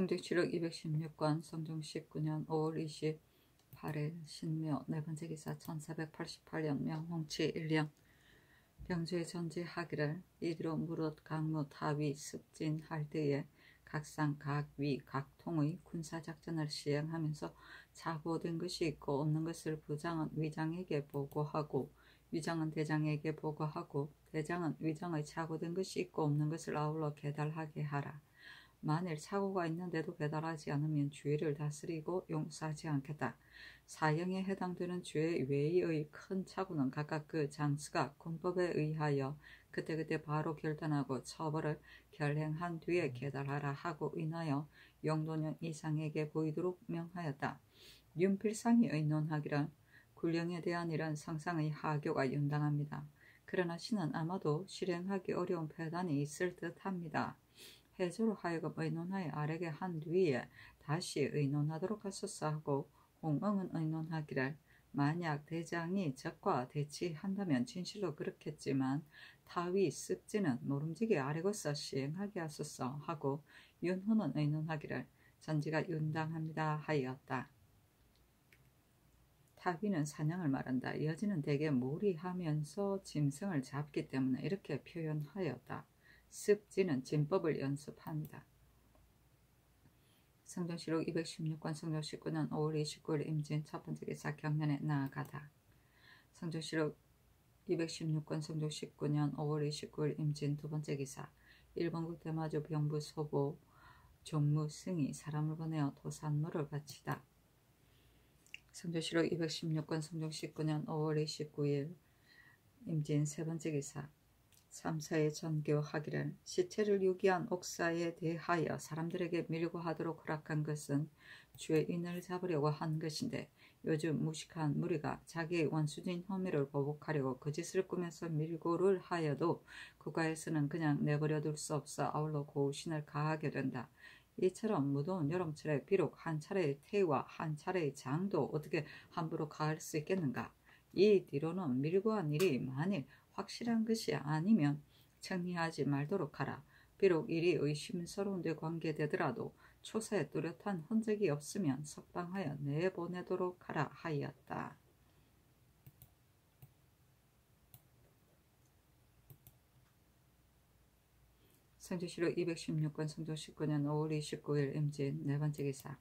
성경시록 216권 성종 19년 5월 28일 신묘 네번째 기사 1488년 명홍치 1령 병조의 전제하기를 이리로 무릇 강무 타위 습진할 때에 각상 각위 각통의 군사작전을 시행하면서 착오된 것이 있고 없는 것을 부장은 위장에게 보고하고 위장은 대장에게 보고하고 대장은 위장의 착오된 것이 있고 없는 것을 아울러 계달하게 하라. 만일 착오가 있는데도 배달하지 않으면 주의를 다스리고 용서하지 않겠다. 사형에 해당되는 죄 외의 큰 착오는 각각 그 장수가 군법에 의하여 그때그때 바로 결단하고 처벌을 결행한 뒤에 계달하라 하고 인하여 영도년 이상에게 보이도록 명하였다. 윤필상이 의논하기를 군령에 대한 이런 상상의 하교가 윤당합니다. 그러나 신은 아마도 실행하기 어려운 폐단이 있을 듯합니다. 해조로 하여금 의논하여 아래게 한 뒤에 다시 의논하도록 하소서 하고 홍응은 의논하기를 만약 대장이 적과 대치한다면 진실로 그렇겠지만 타위 습지는 모름지기 아래고서 시행하게 하소서 하고 윤호는 의논하기를 전지가 윤당합니다 하였다. 타위는 사냥을 말한다. 여지는 대개 무리하면서 짐승을 잡기 때문에 이렇게 표현하였다. 습지는 진법을 연습합니다. 성경시록 216권 성종 19년 5월 29일 임진 첫번째 기사 경연에 나아가다. 성경시록 216권 성종 19년 5월 29일 임진 두번째 기사 일본국 대마주 병부 소보 종무 승이 사람을 보내어 도산물을 바치다. 성경시록 216권 성종 19년 5월 29일 임진 세번째 기사 3사에 전교하기를 시체를 유기한 옥사에 대하여 사람들에게 밀고 하도록 허락한 것은 죄인을 잡으려고 한 것인데 요즘 무식한 무리가 자기의 원수진 혐의를 보복하려고 거짓을 꾸며서 밀고를 하여도 국가에서는 그냥 내버려둘 수 없어 아울러 고우신을 가하게 된다. 이처럼 무더운 여름철에 비록 한 차례의 태와 한 차례의 장도 어떻게 함부로 가할 수 있겠는가. 이 뒤로는 밀고한 일이 만일 확실한 것이 아니면 청리하지 말도록 하라. 비록 일이 의심스러운 데 관계되더라도 초사에 뚜렷한 흔적이 없으면 석방하여 내보내도록 하라 하였다. 성조시록 216권 성종 19년 5월 29일 임진 네번째 기사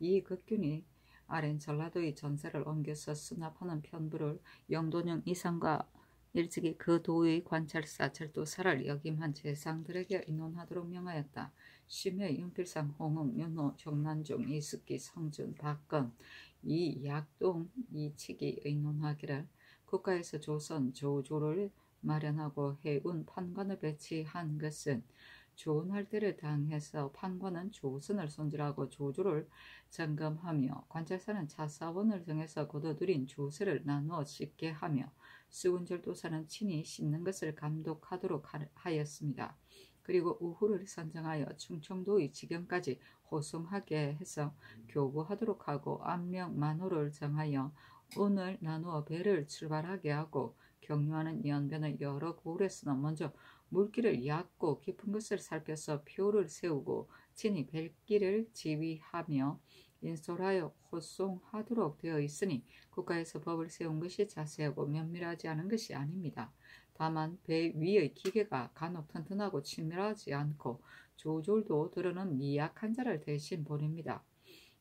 이 극균이 아랜 전라도의 전세를 옮겨서 수납하는 편부를 영도령 이상과 일찍이 그 도의 관찰사 절도사를 역임한 재상들에게 의논하도록 명하였다. 심해 윤필상 홍응 윤호 정난종 이숙기 성준 박건 이약동 이치기 의논하기를 국가에서 조선 조조를 마련하고 해운 판관을 배치한 것은 조운할 때를 당해서 판관은 조선을 손질하고 조조를 점검하며 관찰사는 차사원을 정해서 거둬들인 조세를 나누어 씻게 하며 수군절도사는 친히 씻는 것을 감독하도록 하였습니다. 그리고 우후를 선정하여 충청도의 지경까지 호송하게 해서 교부하도록 하고 암명 만호를 정하여 운을 나누어 배를 출발하게 하고 경유하는 연변의 여러 고을에서는 먼저 물길을 얕고 깊은 것을 살펴서 표를 세우고 친히 벨길을 지휘하며 인솔하여 호송하도록 되어 있으니 국가에서 법을 세운 것이 자세하고 면밀하지 않은 것이 아닙니다. 다만 배 위의 기계가 간혹 튼튼하고 친밀하지 않고 조졸도 드러는 미약한 자를 대신 보냅니다.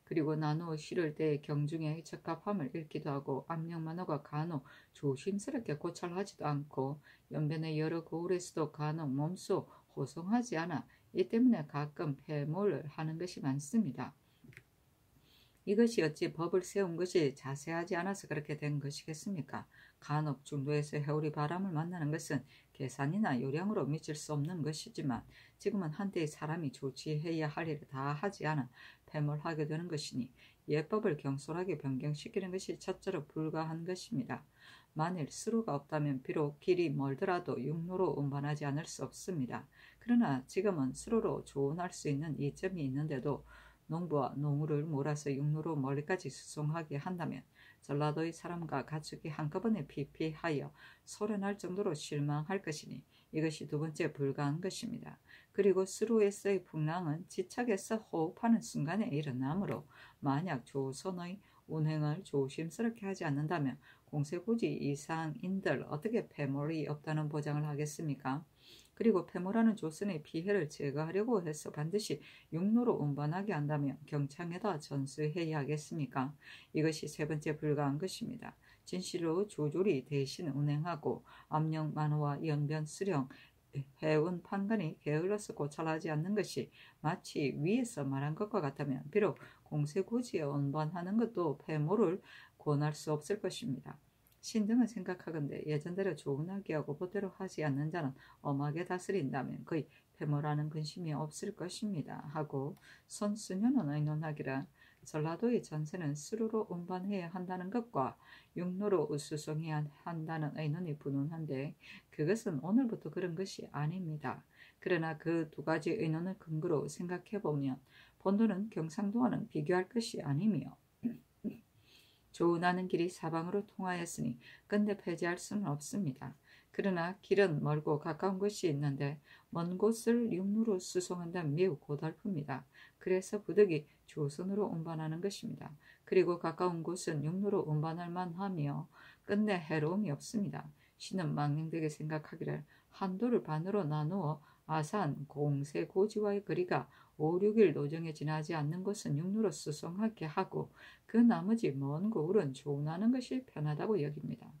그리고 나누어 실을 때 경중에 적합함을 잃기도 하고 압력만호가 간혹 조심스럽게 고찰하지도 않고 연변의 여러 고을에서도 간혹 몸소 호송하지 않아 이 때문에 가끔 폐몰을 하는 것이 많습니다. 이것이 어찌 법을 세운 것이 자세하지 않아서 그렇게 된 것이겠습니까? 간혹 중도에서 해오리 바람을 만나는 것은 계산이나 요량으로 미칠 수 없는 것이지만 지금은 한때의 사람이 조치해야 할 일을 다 하지 않아 패몰하게 되는 것이니 예법을 경솔하게 변경시키는 것이 첫째로 불가한 것입니다. 만일 수로가 없다면 비록 길이 멀더라도 육로로 운반하지 않을 수 없습니다. 그러나 지금은 수로로 조운할 수 있는 이점이 있는데도 농부와 농우를 몰아서 육로로 멀리까지 수송하게 한다면 전라도의 사람과 가축이 한꺼번에 피피하여 소련할 정도로 실망할 것이니 이것이 두 번째 불가한 것입니다. 그리고 스루에서의 풍랑은 지척에서 호흡하는 순간에 일어나므로 만약 조선의 운행을 조심스럽게 하지 않는다면 공세고지 이상인들 어떻게 패물이 없다는 보장을 하겠습니까? 그리고 패물하는 조선의 피해를 제거하려고 해서 반드시 육로로 운반하게 한다면 경창에다 전수해야 하겠습니까? 이것이 세 번째 불가한 것입니다. 진실로 조조리 대신 운행하고 압력 만호와 연변 수령 해운 판관이 게을러서 고찰하지 않는 것이 마치 위에서 말한 것과 같다면 비록 공세고지에 운반하는 것도 패모를 권할 수 없을 것입니다. 신등은 생각하건대 예전대로 조운하게 하고 보대로 하지 않는 자는 엄하게 다스린다면 거의 패모라는 근심이 없을 것입니다. 하고 손수녀는 의논하기를 전라도의 전세는 수로로 운반해야 한다는 것과 육로로 수송해야 한다는 의논이 분분한데 그것은 오늘부터 그런 것이 아닙니다. 그러나 그 두 가지 의논을 근거로 생각해보면 본도는 경상도와는 비교할 것이 아니며 조운하는 길이 사방으로 통하였으니 근대 폐지할 수는 없습니다. 그러나 길은 멀고 가까운 곳이 있는데 먼 곳을 육로로 수송한다면 매우 고달픕니다. 그래서 부득이 조선으로 운반하는 것입니다. 그리고 가까운 곳은 육로로 운반할 만하며 끝내 해로움이 없습니다. 신은 망령되게 생각하기를 한도를 반으로 나누어 아산, 공세, 고지와의 거리가 5, 6일 노정에 지나지 않는 곳은 육로로 수송하게 하고 그 나머지 먼 곳은 조운하는 것이 편하다고 여깁니다.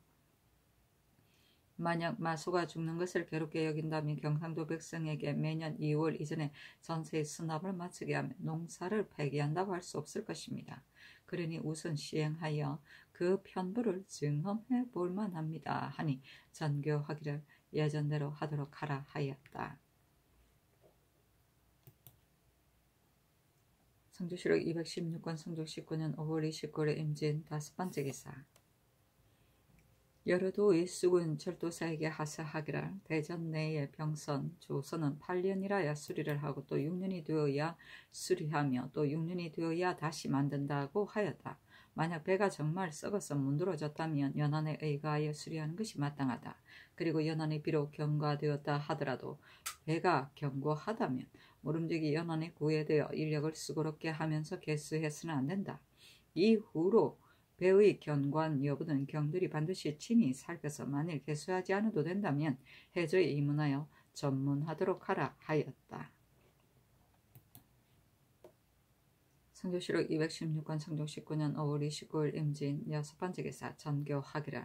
만약 마소가 죽는 것을 괴롭게 여긴다면 경상도 백성에게 매년 2월 이전에 전세의 수납을 마치게 하면 농사를 폐기한다고 할 수 없을 것입니다. 그러니 우선 시행하여 그 편부를 증험해 볼 만합니다. 하니 전교하기를 예전대로 하도록 하라 하였다. 성조실록 216권 성조 19년 5월 29일 임진 5번째 기사. 여러 도의 쑥은 철도사에게 하사하기를 대전 내의 병선 조선은 8년이라야 수리를 하고 또 6년이 되어야 수리하며 또 6년이 되어야 다시 만든다고 하였다. 만약 배가 정말 썩어서 문드러졌다면 연안에 의가하여 수리하는 것이 마땅하다. 그리고 연안이 비록 경과되었다 하더라도 배가 경고하다면 모름지기 연안에 구애되어 인력을 수고롭게 하면서 개수해서는 안 된다. 이후로 배의 견관 여부는 경들이 반드시 친히 살펴서 만일 개수하지 않아도 된다면 해저에 입문하여 전문하도록 하라 하였다. 성조실록 216권 성종 19년 5월 29일 임진 6번째 기사 전교하기를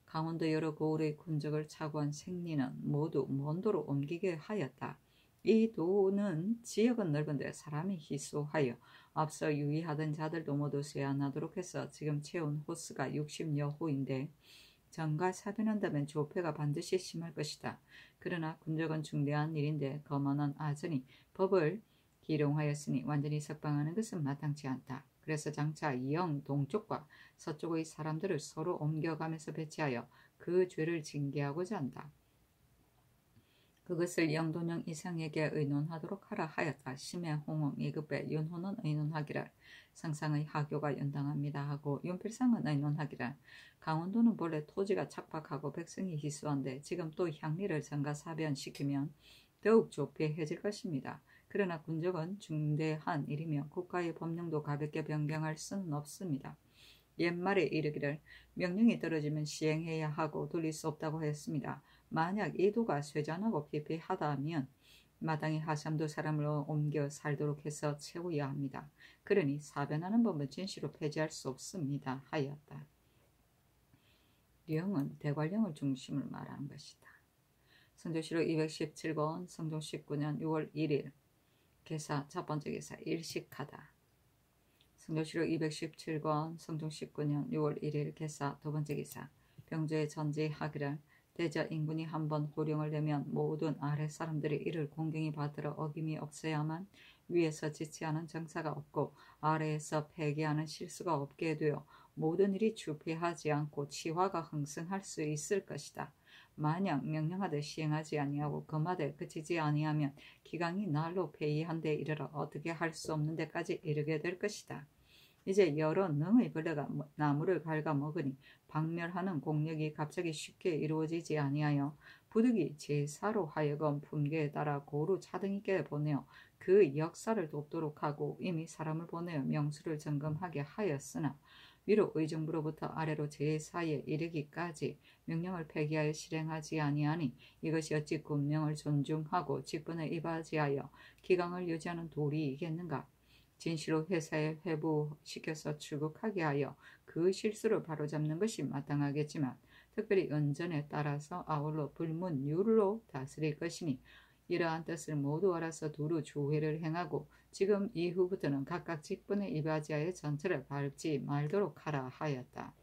강원도 여러 고을의 군적을 차고한 생리는 모두 먼도로 옮기게 하였다. 이 도는 지역은 넓은데 사람이 희소하여 앞서 유의하던 자들도 모두 세안하도록 해서 지금 채운 호수가 60여 호인데 정가 사변한다면 조폐가 반드시 심할 것이다. 그러나 군적은 중대한 일인데 거만한 아전이 법을 기룡하였으니 완전히 석방하는 것은 마땅치 않다. 그래서 장차 영 동쪽과 서쪽의 사람들을 서로 옮겨가면서 배치하여 그 죄를 징계하고자 한다. 그것을 영도령 이상에게 의논하도록 하라 하였다. 심해 홍홍 이급배 윤호는 의논하기를 상상의 하교가 연당합니다 하고 윤필상은 의논하기를 강원도는 본래 토지가 척박하고 백성이 희수한데 지금 또 향리를 전가사변시키면 더욱 조폐해질 것입니다. 그러나 군적은 중대한 일이며 국가의 법령도 가볍게 변경할 수는 없습니다. 옛말에 이르기를 명령이 떨어지면 시행해야 하고 돌릴 수 없다고 했습니다. 만약 이도가 쇠잔하고 피폐하다면 마땅히 하삼도 사람을 옮겨 살도록 해서 채워야 합니다. 그러니 사변하는 법은 진시로 폐지할 수 없습니다. 하였다. 령은 대관령을 중심을 말한 것이다. 성조실록 217권 성종 19년 6월 1일 개사 첫 번째 개사 일식하다. 성조실록 217권 성종 19년 6월 1일 개사 두 번째 기사 병조의 전제하기를 대저 인군이 한번 호령을 내면 모든 아래 사람들이 이를 공경히 받들어 어김이 없어야만 위에서 지체하는 정사가 없고 아래에서 폐기하는 실수가 없게 되어 모든 일이 주폐하지 않고 치화가 흥승할 수 있을 것이다. 만약 명령하되 시행하지 아니하고 금하되 그치지 아니하면 기강이 날로 폐위한 데 이르러 어떻게 할 수 없는 데까지 이르게 될 것이다. 이제 여러 능의 벌레가 나무를 갉아먹으니 박멸하는 공력이 갑자기 쉽게 이루어지지 아니하여 부득이 제사로 하여금 품계에 따라 고루 차등있게 보내어 그 역사를 돕도록 하고 이미 사람을 보내어 명수를 점검하게 하였으나 위로 의정부로부터 아래로 제사에 이르기까지 명령을 폐기하여 실행하지 아니하니 이것이 어찌 군명을 존중하고 직분을 이바지하여 기강을 유지하는 도리이겠는가. 진시로 회사에 회부시켜서 출국하게 하여 그 실수를 바로잡는 것이 마땅하겠지만 특별히 은전에 따라서 아울러 불문율로 다스릴 것이니 이러한 뜻을 모두 알아서 두루 조회를 행하고 지금 이후부터는 각각 직분에 이바지하여 전체를 밟지 말도록 하라 하였다.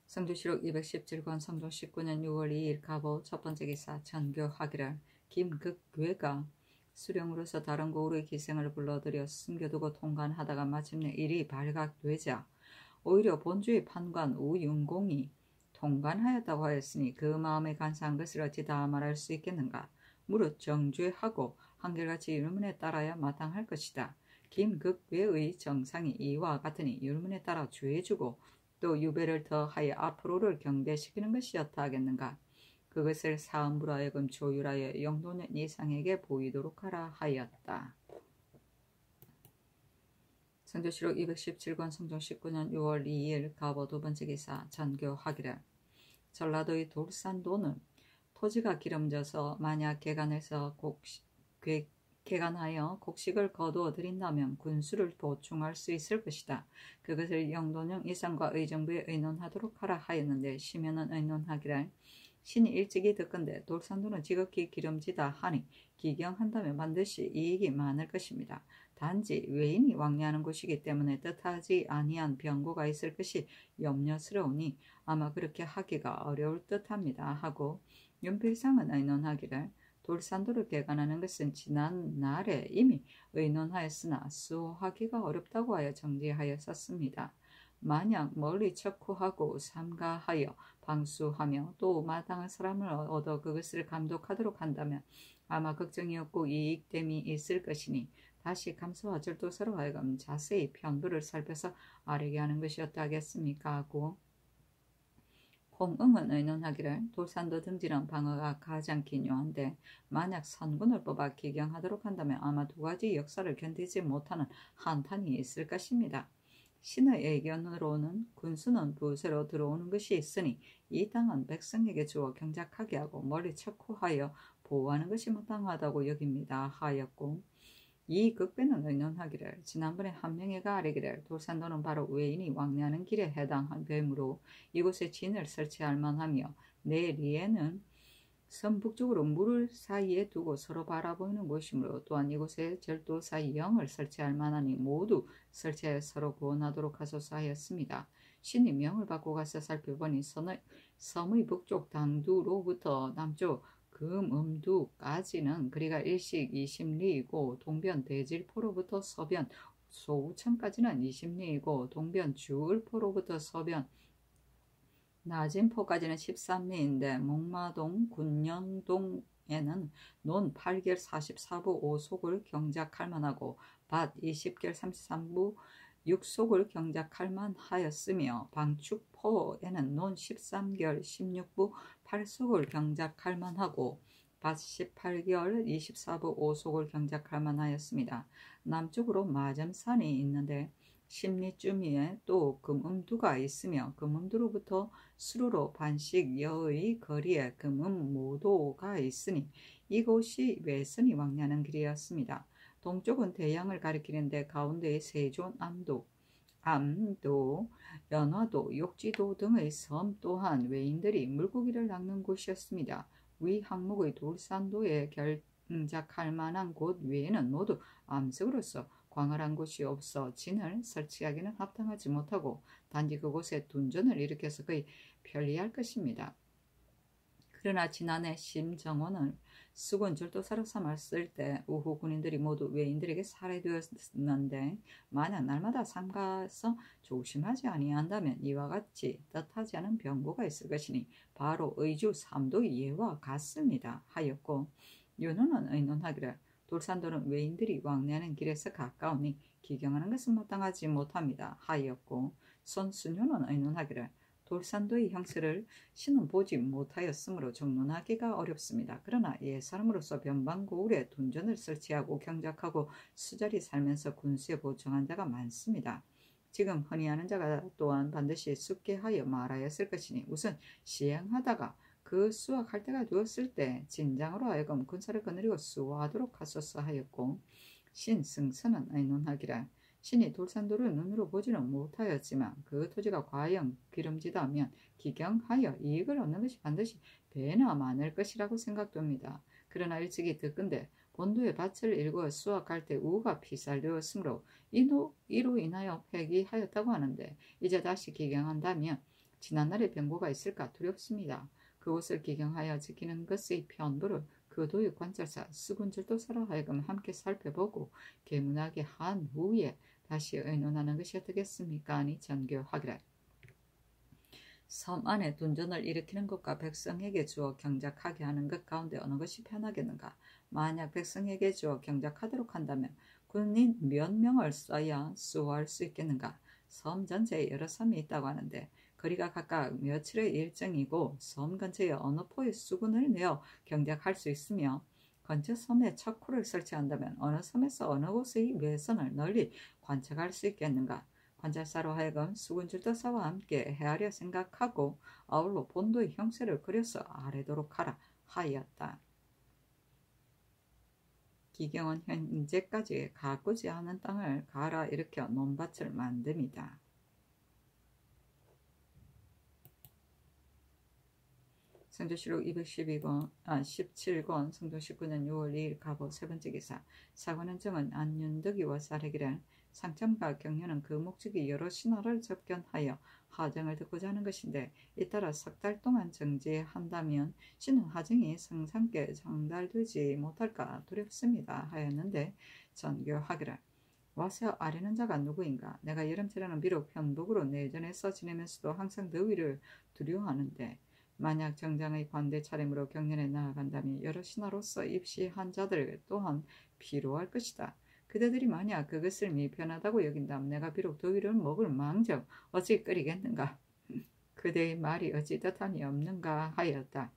성조실록 217권 성종 19년 6월 2일 갑오 첫 번째 기사 전교하기를 김극괴가 수령으로서 다른 고을의 기생을 불러들여 숨겨두고 통관하다가 마침내 일이 발각되자 오히려 본주의 판관 우윤공이 통관하였다고 하였으니 그 마음에 간사한 것을 어찌 다 말할 수 있겠는가. 무릇 정죄하고 한결같이 율문에 따라야 마땅할 것이다. 김극괴의 정상이 이와 같으니 율문에 따라 죄주고 또 유배를 더하여 앞으로를 경배시키는 것이었다 하겠는가. 그것을 사음부로 하여금 조율하여 영도년 이상에게 보이도록 하라 하였다. 성조실록 217권 성종 19년 6월 2일 갑오 두 번째 기사 전교하기를 전라도의 돌산도는 토지가 기름져서 만약 개간하여 곡식을 거두어 드린다면 군수를 보충할 수 있을 것이다. 그것을 영도령 이상과 의정부에 의논하도록 하라 하였는데 심연은 의논하기를 신이 일찍이 듣건대 돌산도는 지극히 기름지다 하니 기경한다면 반드시 이익이 많을 것입니다. 단지 외인이 왕래하는 곳이기 때문에 뜻하지 아니한 병고가 있을 것이 염려스러우니 아마 그렇게 하기가 어려울 듯합니다 하고 윤필상은 의논하기를 돌산도를 개간하는 것은 지난 날에 이미 의논하였으나 수호하기가 어렵다고 하여 정지하였었습니다. 만약 멀리 척후하고 삼가하여 방수하며 또 마땅한 사람을 얻어 그것을 감독하도록 한다면 아마 걱정이 없고 이익됨이 있을 것이니 다시 감사와 절도서로 하여금 자세히 편부를 살펴서 아뢰게 하는 것이었다 하겠습니까 하고 홍응은 의논하기를 돌산도 등지는 방어가 가장 기묘한데 만약 선군을 뽑아 기경하도록 한다면 아마 두 가지 역사를 견디지 못하는 한탄이 있을 것입니다. 신의 의견으로는 군수는 부세로 들어오는 것이 있으니 이 땅은 백성에게 주어 경작하게 하고 멀리 척후하여 보호하는 것이 마땅하다고 여깁니다 하였고 이 극배는 의논하기를 지난번에 한 명의가 아뢰기를 돌산도는 바로 외인이 왕래하는 길에 해당한 뱀으로 이곳에 진을 설치할 만하며 내리에는 서북쪽으로 물을 사이에 두고 서로 바라보이는 곳이므로 또한 이곳에 절도사 영을 설치할 만하니 모두 설치하여 서로 구원하도록 하소서 하였습니다. 신이 명을 받고 가서 살펴보니 섬의 북쪽 당두로부터 남쪽 금음두까지는 거리가 일식 20리이고 동변 대질포로부터 서변 소우천까지는 20리이고 동변 주을포로부터 서변 나진포까지는 13리인데 목마동 군년동에는 논 8결 44부 5속을 경작할 만하고 밭 20결 33부 6속을 경작할 만하였으며 방축포에는 논 13결 16부 8속을 경작할 만하고 밭 18결 24부 5속을 경작할 만하였습니다. 남쪽으로 마점산이 있는데 10리쯤에 또 금음두가 있으며 금음두로부터 수루로 반씩 여의 거리에 금음모도가 있으니 이곳이 외선이 왕래하는 길이었습니다. 동쪽은 대양을 가리키는데 가운데에 세존, 암도, 연화도, 욕지도 등의 섬 또한 외인들이 물고기를 낚는 곳이었습니다. 위 항목의 돌산도에 경작할 만한 곳 외에는 모두 암석으로서 광활한 곳이 없어 진을 설치하기는 합당하지 못하고 단지 그곳에 둔전을 일으켜서 거의 편리할 것입니다. 그러나 지난해 심정원을 수군 절도사로 삼았을 때 우후 군인들이 모두 외인들에게 살해되었는데 만약 날마다 삼가서 조심하지 아니한다면 이와 같이 뜻하지 않은 병고가 있을 것이니 바로 의주 삼도의 예와 같습니다 하였고 윤호는 의논하기를 돌산도는 외인들이 왕래하는 길에서 가까우니 기경하는 것은 마땅하지 못합니다 하였고, 손순효는 의논하기를 돌산도의 형세를 신은 보지 못하였으므로 정론하기가 어렵습니다. 그러나 옛사람으로서 변방고을에 둔전을 설치하고 경작하고 수자리 살면서 군수에 보충한 자가 많습니다. 지금 흔히 하는 자가 또한 반드시 숙계하여 말하였을 것이니 우선 시행하다가 그 수확할 때가 되었을 때 진장으로 하여금 군사를 거느리고 수호하도록 하소서 하였고, 신승선은 의논하기를 신이 돌산도를 눈으로 보지는 못하였지만 그 토지가 과연 기름지다면 기경하여 이익을 얻는 것이 반드시 배나 많을 것이라고 생각됩니다. 그러나 일찍이 듣건대 본도의 밭을 일구어 수확할 때 우가 피살되었으므로 이로 인하여 폐기하였다고 하는데, 이제 다시 기경한다면 지난날의 병고가 있을까 두렵습니다. 그곳을 기경하여 지키는 것의 편부를 그 도의 관찰사 수군절도사로 하여금 함께 살펴보고 계문하게 한 후에 다시 의논하는 것이 어떻겠습니까? 아니 전교하기를 섬 안에 둔전을 일으키는 것과 백성에게 주어 경작하게 하는 것 가운데 어느 것이 편하겠는가? 만약 백성에게 주어 경작하도록 한다면 군인 몇 명을 써야 수호할 수 있겠는가? 섬 전체에 여러 섬이 있다고 하는데 거리가 각각 며칠의 일정이고 섬 근처에 어느 포의 수군을 내어 경작할 수 있으며, 근처 섬에 척후를 설치한다면 어느 섬에서 어느 곳의 외선을 널리 관측할 수 있겠는가? 관찰사로 하여금 수군질도사와 함께 헤아려 생각하고 아울러 본도의 형세를 그려서 아래도록 하라 하였다. 기경은 현재까지 가꾸지 않은 땅을 갈아 일으켜 논밭을 만듭니다. 성조실록 17권 성조 19년 6월 2일 가보 세 번째 기사. 사관은 정은 안윤덕이와 사례기를 상점과 경려는 그 목적이 여러 신하를 접견하여 하정을 듣고자 하는 것인데, 잇따라 석 달 동안 정지한다면 신은 하정이 성상께 전달되지 못할까 두렵습니다 하였는데, 전교하기를 와서 아뢰는 자가 누구인가? 내가 여름철에는 비록 편복으로 내전에서 지내면서도 항상 더위를 두려워하는데, 만약 정장의 관대 차림으로 경연에 나아간다면 여러 신하로서 입시한 자들 또한 필요할 것이다. 그대들이 만약 그것을 미편하다고 여긴다면 내가 비록 더위를 먹을 망정 어찌 끓이겠는가? 그대의 말이 어찌 뜻함이 없는가 하였다.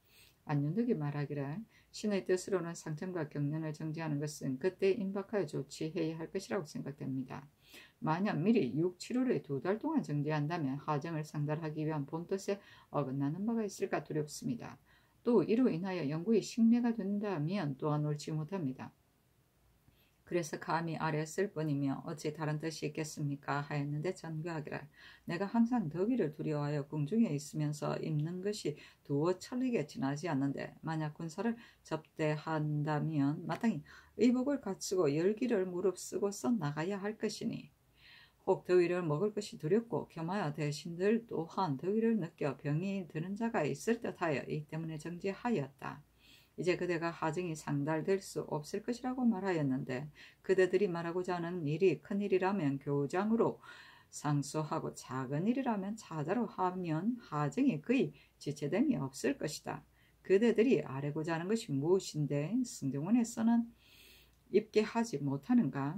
안윤덕이 말하기를 신의 뜻으로는 상tem과 경련을 정지하는 것은 그때 임박하여 조치해야 할 것이라고 생각됩니다. 만약 미리 6, 7월에 2달 동안 정지한다면 하정을 상달하기 위한 본뜻에 어긋나는 바가 있을까 두렵습니다. 또 이로 인하여 영구히 식례가 된다면 또한 옳지 못합니다. 그래서 감히 아뢰었을 뿐이며 어찌 다른 뜻이 있겠습니까? 하였는데 전교하기를 내가 항상 더위를 두려워하여 궁중에 있으면서 입는 것이 두어 천리게 지나지 않는데, 만약 군사를 접대한다면 마땅히 의복을 갖추고 열기를 무릅쓰고서 나가야 할 것이니, 혹 더위를 먹을 것이 두렵고 겸하여 대신들 또한 더위를 느껴 병이 드는 자가 있을 듯하여 이 때문에 정지하였다. 이제 그대가 하정이 상달될 수 없을 것이라고 말하였는데, 그대들이 말하고자 하는 일이 큰 일이라면 교장으로 상소하고 작은 일이라면 차자로 하면 하정이 거의 지체됨이 없을 것이다. 그대들이 아뢰고자 하는 것이 무엇인데 승정원에서는 입게 하지 못하는가?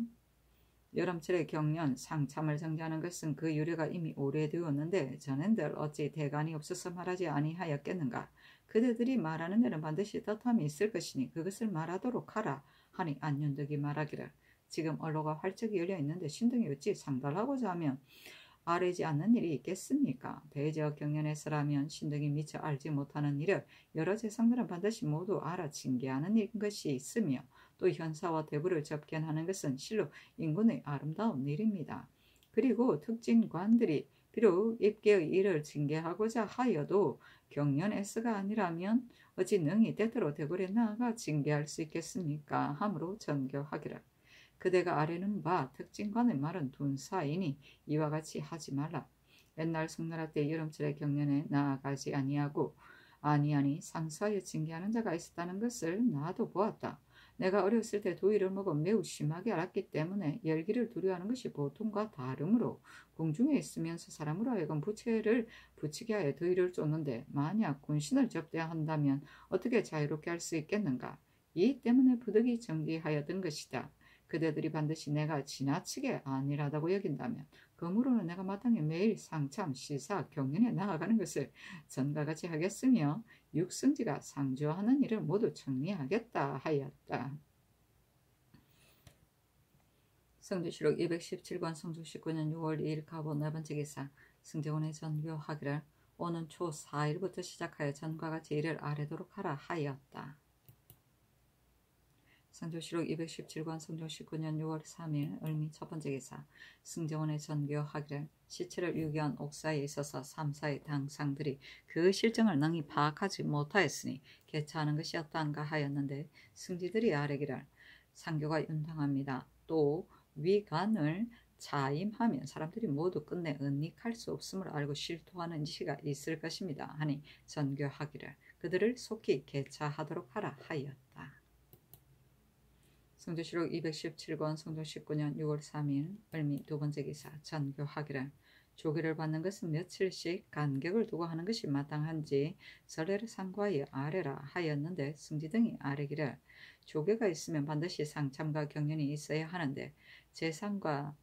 여름철의 경련 상참을 정지하는 것은 그 유래가 이미 오래되었는데 전엔들 어찌 대간이 없어서 말하지 아니하였겠는가? 그대들이 말하는 데는 반드시 뜻함이 있을 것이니 그것을 말하도록 하라 하니 안윤덕이 말하기를 지금 언로가 활짝이 열려있는데 신등이 어찌 상달하고자 하면 아뢰지 않는 일이 있겠습니까? 대저 경연에서라면 신등이 미처 알지 못하는 일을 여러 재상들은 반드시 모두 알아 징계하는 것이 있으며, 또 현사와 대부를 접견하는 것은 실로 인군의 아름다운 일입니다. 그리고 특진관들이 비록 입계의 일을 징계하고자 하여도 경연에서가 아니라면 어찌 능히 때때로 대궐에 나아가 징계할 수 있겠습니까? 하므로 전교하기를 그대가 아뢰는 바 특진관의 말은 둔사이니 이와 같이 하지 말라. 옛날 송나라 때 여름철에 경연에 나아가지 아니하니 상수하여 징계하는 자가 있었다는 것을 나도 보았다. 내가 어렸을 때 더위를 먹어 매우 심하게 앓았기 때문에 열기를 두려워하는 것이 보통과 다르므로 궁중에 있으면서 사람으로 하여금 부채를 붙이게 하여 더위를 쫓는데, 만약 군신을 접대한다면 어떻게 자유롭게 할 수 있겠는가? 이 때문에 부득이 정지하였던 것이다. 그대들이 반드시 내가 지나치게 안일하다고 여긴다면 그러므로는 내가 마땅히 매일 상참, 시사, 경연에 나아가는 것을 전과 같이 하겠으며 육성지가 상주하는 일을 모두 정리하겠다 하였다. 성주시록 217권 성주 19년 6월 2일 가보 네 번째 기사 승정원의 전교하기를 오는 초 4일부터 시작하여 전과 같이 이를 아뢰도록 하라 하였다. 성조시록 217권 성조 19년 6월 3일 을미 첫 번째 기사 승정원의 전교하기를 시체를 유기한 옥사에 있어서 3사의 당상들이 그 실정을 능히 파악하지 못하였으니 개차하는 것이 어떠한가 하였는데 승지들이 아뢰기를 상교가 윤당합니다. 또 위간을 자임하면 사람들이 모두 끝내 은닉할 수 없음을 알고 실토하는 지시가 있을 것입니다. 하니 전교하기를 그들을 속히 개차하도록 하라 하였다. 성조시록 217권 성조 19년 6월 3일 을미 두 번째 기사 전교하기를 조기를 받는 것은 며칠씩 간격을 두고 하는 것이 마땅한지 설례를 상고하여 아뢰라 하였는데 승지 등이 아뢰기를 조계가 있으면 반드시 상참과 경연이 있어야 하는데 재상과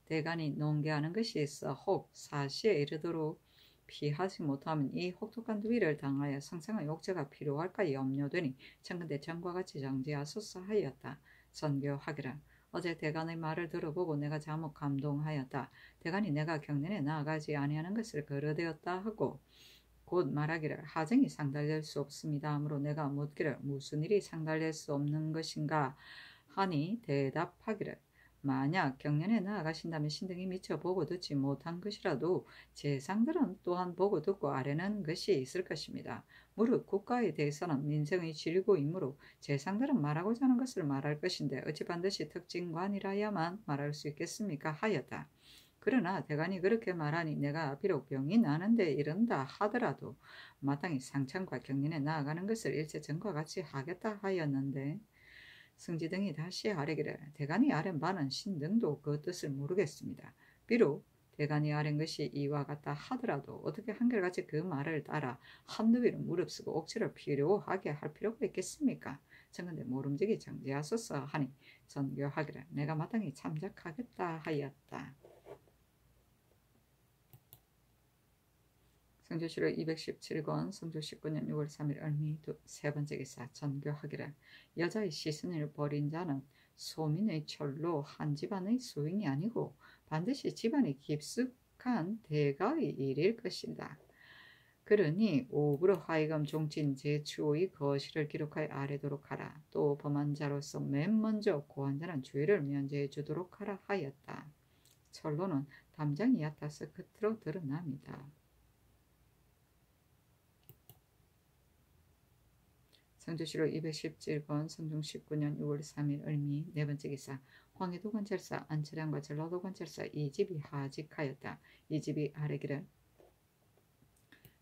대간이 농계하는 것이 있어 혹 사시에 이르도록 피하지 못하면 이 혹독한 위를 당하여 상상의 욕제가 필요할까 염려되니 청근대 전과 같이 정지하소서 하였다. 전교하기를 어제 대간의 말을 들어보고 내가 자목 감동하였다. 대간이 내가 경연에 나아가지 아니하는 것을 거르되었다 하고 곧 말하기를 하정이 상달될 수 없습니다 하므로 내가 묻기를 무슨 일이 상달될 수 없는 것인가 하니 대답하기를 만약 경연에 나아가신다면 신등이 미처 보고 듣지 못한 것이라도 재상들은 또한 보고 듣고 아뢰는 것이 있을 것입니다. 무릇 국가에 대해서는 민생의 질고이므로 재상들은 말하고자 하는 것을 말할 것인데 어찌 반드시 특징관이라야만 말할 수 있겠습니까 하였다. 그러나 대간이 그렇게 말하니 내가 비록 병이 나는데 이른다 하더라도 마땅히 상참과 경연에 나아가는 것을 일체 전과 같이 하겠다 하였는데 승지 등이 다시 아뢰기를 대간이 아랜 바는 신등도 그 뜻을 모르겠습니다. 비록 대간이 아랜 것이 이와 같다 하더라도 어떻게 한결같이 그 말을 따라 한두 위를 무릅쓰고 억지를 필요하게 할 필요가 있겠습니까? 청근대 모름지기 정지하소서 하니 전교하기를 내가 마땅히 참작하겠다 하였다. 성조시록 217권 성조 19년 6월 3일 을미 세 번째 기사 전교하기를 여자의 시선을 버린 자는 소민의 철로 한 집안의 소인이 아니고 반드시 집안이 깊숙한 대가의 일일 것이다. 그러니 오브로 하여금 종친 제추의 거실을 기록하여 아뢰도록 하라. 또 범한 자로서 맨 먼저 고한 자는 죄를 면제해 주도록 하라 하였다. 철로는 담장이 얕아서 겉으로 드러납니다. 성조시록 217권 성종 19년 6월 3일 을미 네 번째 기사 황해도 관찰사 안철양과 전라도 관찰사 이 집이 하직하였다. 이 집이 아뢰기를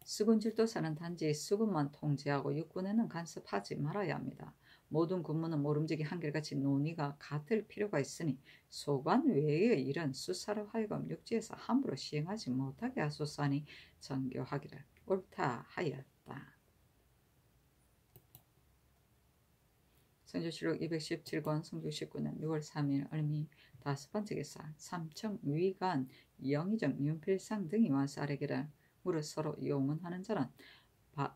수군질도사는 단지 수군만 통제하고 육군에는 간섭하지 말아야 합니다. 모든 군무는 모름지기 한결같이 논의가 같을 필요가 있으니 소관 외의 일은 수사로 하여금 육지에서 함부로 시행하지 못하게 하소서 하니 전교하기를 옳다 하였다. 성조시록 217권 성조 19년 6월 3일 을미 다섯 번째 기사 삼청 위관 영의정 윤필상 등이 와서 아뢰기를 무릇 서로 용언하는 자는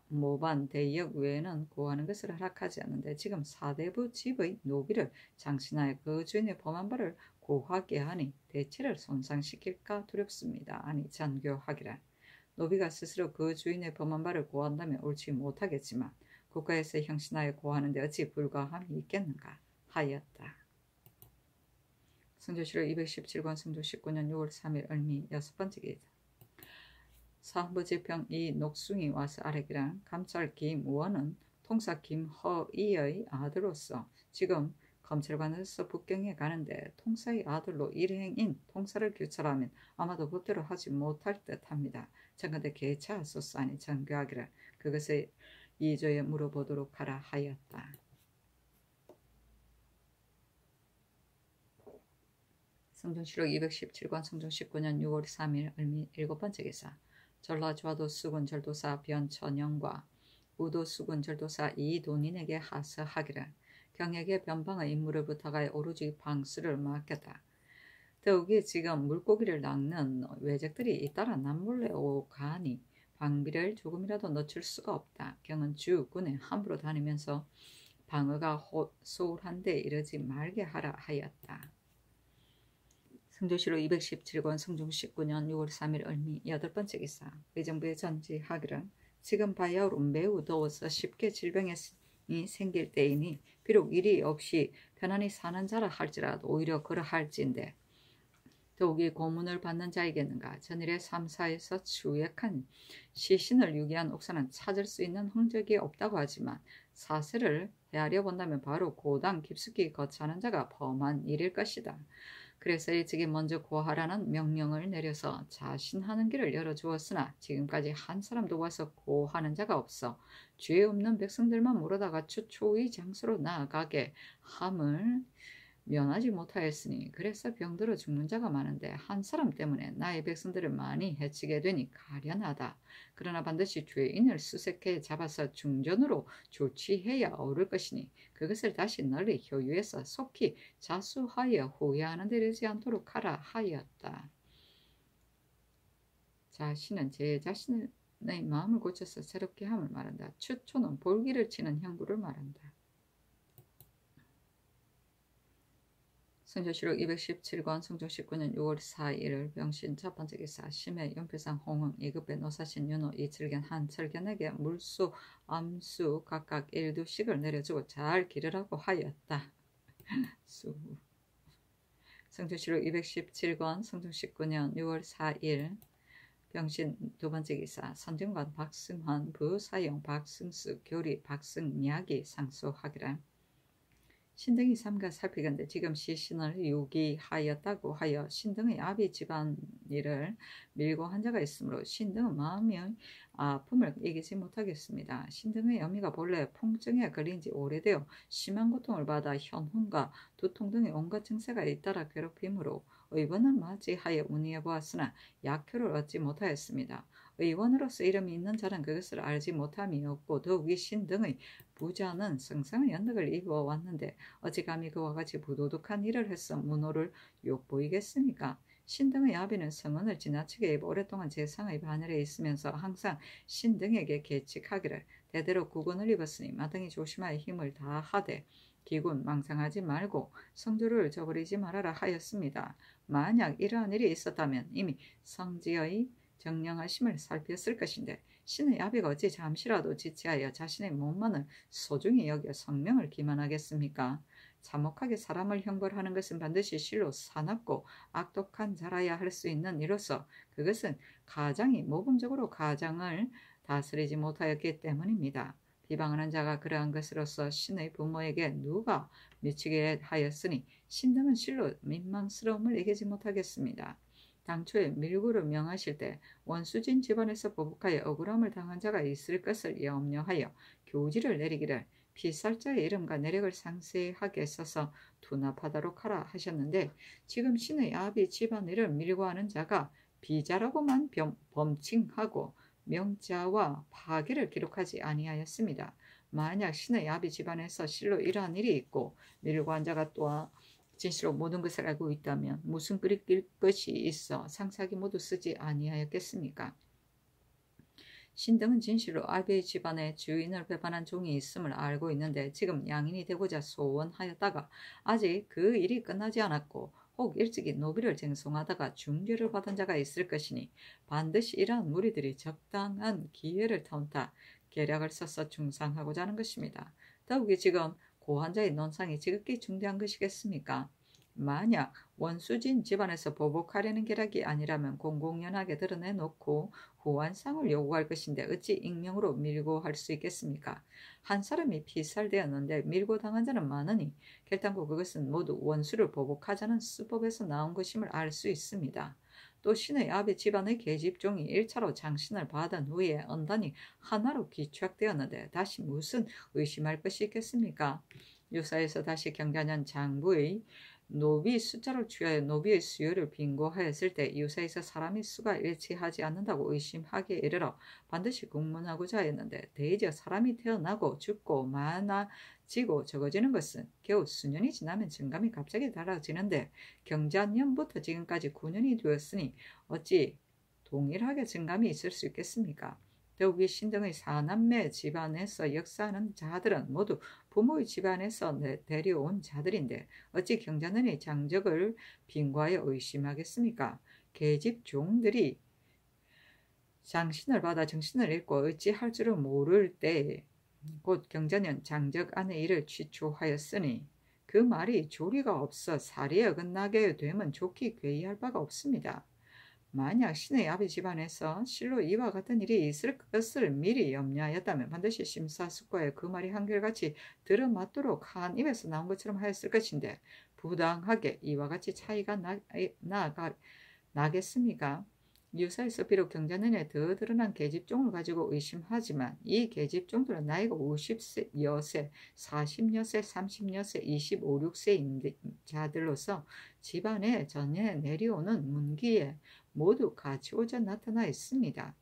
모반 대역 외에는 고하는 것을 허락하지 않는데 지금 사대부 집의 노비를 장신하여 그 주인의 범한 바를 고하게 하니 대체를 손상시킬까 두렵습니다. 아니 전교하기를 노비가 스스로 그 주인의 범한 바를 고한다면 옳지 못하겠지만 국가에서 형신하여 고하는데 어찌 불가함이 있겠는가 하였다. 성조시록 217권 성조 19년 6월 3일 을미 여섯 번째 기사 사헌부 지평 이 녹숭이 와서 아뢰기를 감찰 김우원은 통사 김허이의 아들로서 지금 검찰관에서 북경에 가는데 통사의 아들로 일행인 통사를 규찰하면 아마도 법대로 하지 못할 듯합니다. 청근대 개차하소서 하니 전교하기를 그것을 이조에 물어보도록 하라 하였다. 성종시록 217권 성종 19년 6월 3일 을미 일곱 번째 기사 전라좌도 수군 절도사 변천영과 우도 수군 절도사 이돈인에게 하서하기를 경에게 변방의 인물을 부탁하여 오로지 방수를 맡겼다. 더욱이 지금 물고기를 낚는 외적들이 잇따라 남몰래 오가니 방비를 조금이라도 늦출 수가 없다. 경은 주군에 함부로 다니면서 방어가 소홀한 데 이르지 말게 하라 하였다. 성조실록 217권 성종 19년 6월 3일 을미 8번째 기사. 의정부에 전지하기를 지금 바야흐로 매우 더워서 쉽게 질병이 생길 때이니 비록 일이 없이 편안히 사는 자라 할지라도 오히려 그러할진데 더욱이 고문을 받는 자이겠는가. 전일의 3사에서 추액한 시신을 유기한 옥사는 찾을 수 있는 흔적이 없다고 하지만 사세를 헤아려 본다면 바로 고당 깊숙이 거처하는 자가 범한 일일 것이다. 그래서 일찍이 먼저 고하라는 명령을 내려서 자신하는 길을 열어주었으나 지금까지 한 사람도 와서 고하는 자가 없어 죄 없는 백성들만 몰아다가 초초의 장소로 나아가게 함을 면하지 못하였으니 그래서 병들어 죽는 자가 많은데 한 사람 때문에 나의 백성들을 많이 해치게 되니 가련하다. 그러나 반드시 죄인을 수색해 잡아서 중전으로 조치해야 옳을 것이니 그것을 다시 널리 효유해서 속히 자수하여 후회하는 데 이르지 않도록 하라 하였다. 자신은 제 자신의 마음을 고쳐서 새롭게 함을 말한다. 추초는 볼기를 치는 형구를 말한다. 성조실록 217권 성종 19년 6월 4일 병신 첫 번째 기사. 심해 연필상 홍흥 이급배 노사신 윤호 이철견 한철견에게 물수 암수 각각 1두씩을 내려주고 잘 기르라고 하였다. 수. 성조실록 217권 성종 19년 6월 4일 병신 두 번째 기사. 선정관 박승환 부사용 박승수 교리 박승약이 상소하기를 신등이 삼가 살피건대 지금 시신을 유기하였다고 하여 신등의 아비 집안일을 밀고 한 자가 있으므로 신등은 마음의 아픔을 이기지 못하겠습니다. 신등의 어미가 본래 풍증에 걸린 지 오래되어 심한 고통을 받아 현훈과 두통 등의 온갖 증세가 잇따라 괴롭힘으로 의원을 맞이하여 문의해 보았으나 약효를 얻지 못하였습니다. 의원으로서 이름이 있는 자는 그것을 알지 못함이 없고 더욱이 신등의 부자는 성상의 연덕을 입어왔는데 어찌 감히 그와 같이 부도덕한 일을 해서 문호를 욕보이겠습니까? 신등의 아비는 성은을 지나치게 입어 오랫동안 재상의 반열에 있으면서 항상 신등에게 계칙하기를 대대로 국은을 입었으니 마땅히 조심하여 힘을 다하되 기군 망상하지 말고 성조를 저버리지 말아라 하였습니다. 만약 이러한 일이 있었다면 이미 성지의 정령하심을 살폈을 것인데 신의 아비가 어찌 잠시라도 지체하여 자신의 몸만을 소중히 여겨 성명을 기만하겠습니까? 참혹하게 사람을 형벌하는 것은 반드시 실로 사납고 악독한 자라야 할 수 있는 이로서 그것은 가장이 모범적으로 가장을 다스리지 못하였기 때문입니다. 비방하는 자가 그러한 것으로서 신의 부모에게 누가 미치게 하였으니 신등은 실로 민망스러움을 이기지 못하겠습니다. 당초에 밀고를 명하실 때 원수진 집안에서 보복하여 억울함을 당한 자가 있을 것을 염려하여 교지를 내리기를 피살자의 이름과 내력을 상세하게 써서 투납하도록 하라 하셨는데 지금 신의 아비 집안일을 밀고 하는 자가 비자라고만 범칭하고 명자와 파기를 기록하지 아니하였습니다. 만약 신의 아비 집안에서 실로 이러한 일이 있고 밀고 한 자가 또한 진실로 모든 것을 알고 있다면 무슨 그릴 것이 있어 상사기 모두 쓰지 아니하였겠습니까? 신등은 진실로 아비의 집안에 주인을 배반한 종이 있음을 알고 있는데 지금 양인이 되고자 소원하였다가 아직 그 일이 끝나지 않았고 혹 일찍이 노비를 쟁송하다가 중죄를 받은 자가 있을 것이니 반드시 이러한 무리들이 적당한 기회를 틈타 계략을 써서 중상하고자 하는 것입니다. 더욱이 지금 고환자의 논상이 지극히 중대한 것이겠습니까? 만약 원수진 집안에서 보복하려는 계략이 아니라면 공공연하게 드러내놓고 후환상을 요구할 것인데 어찌 익명으로 밀고 할 수 있겠습니까? 한 사람이 피살되었는데 밀고 당한 자는 많으니 결단코 그것은 모두 원수를 보복하자는 수법에서 나온 것임을 알 수 있습니다. 또 신의 아비 집안의 계집종이 1차로 장신을 받은 후에 언단이 하나로 귀착되었는데 다시 무슨 의심할 것이 있겠습니까? 유사에서 다시 경자년 장부의 노비 숫자를 취하여 노비의 수요를 빙고하였을 때 유사에서 사람의 수가 일치하지 않는다고 의심하기에 이르러 반드시 국문하고자 했는데 대의적 사람이 태어나고 죽고 지고 적어지는 것은 겨우 수년이 지나면 정감이 갑자기 달라지는데 경자년부터 지금까지 9년이 되었으니 어찌 동일하게 정감이 있을 수 있겠습니까? 더욱이 신등의 사남매 집안에서 역사하는 자들은 모두 부모의 집안에서 데려온 자들인데 어찌 경자년의 장적을 빙과에 의심하겠습니까? 계집 종들이 장신을 받아 정신을 잃고 어찌할 줄을 모를 때 곧 경자년 장적 안의 일을 취초하였으니 그 말이 조리가 없어 사리에 어긋나게 되면 좋기 괴이할 바가 없습니다. 만약 신의 아비 집안에서 실로 이와 같은 일이 있을 것을 미리 염려하였다면 반드시 심사숙고에 그 말이 한결같이 들어맞도록 한 입에서 나온 것처럼 하였을 것인데 부당하게 이와 같이 차이가 나겠습니까? 유사에서 비록 경자년에 더 드러난 계집종을 가지고 의심하지만 이 계집종들은 나이가 50세, 여세, 40여세, 30여세, 25, 6세인 자들로서 집안에 전에 내려오는 문기에 모두 가치오져 나타나 있습니다.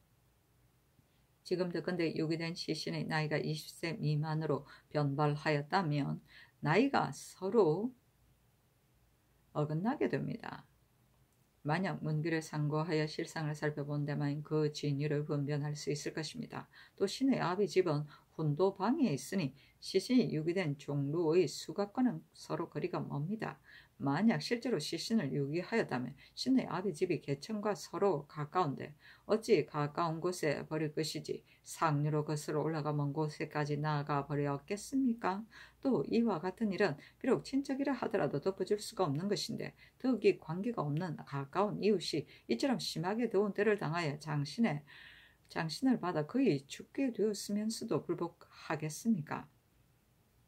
지금도 근데 유기된 시신의 나이가 20세 미만으로 변발하였다면 나이가 서로 어긋나게 됩니다. 만약 문기를 상고하여 실상을 살펴본 데만 그 진위를 분별할 수 있을 것입니다. 또 신의 아비 집은 혼도 방에 있으니 시신이 유기된 종루의 수각과는 서로 거리가 멉니다. 만약 실제로 시신을 유기하였다면 신의 아비 집이 개천과 서로 가까운데 어찌 가까운 곳에 버릴 것이지 상류로 거슬러 올라가 먼 곳에까지 나아가 버렸겠습니까? 또 이와 같은 일은 비록 친척이라 하더라도 덮어줄 수가 없는 것인데 더욱이 관계가 없는 가까운 이웃이 이처럼 심하게 더운 때를 당하여 장신을 받아 거의 죽게 되었으면서도 불복하겠습니까?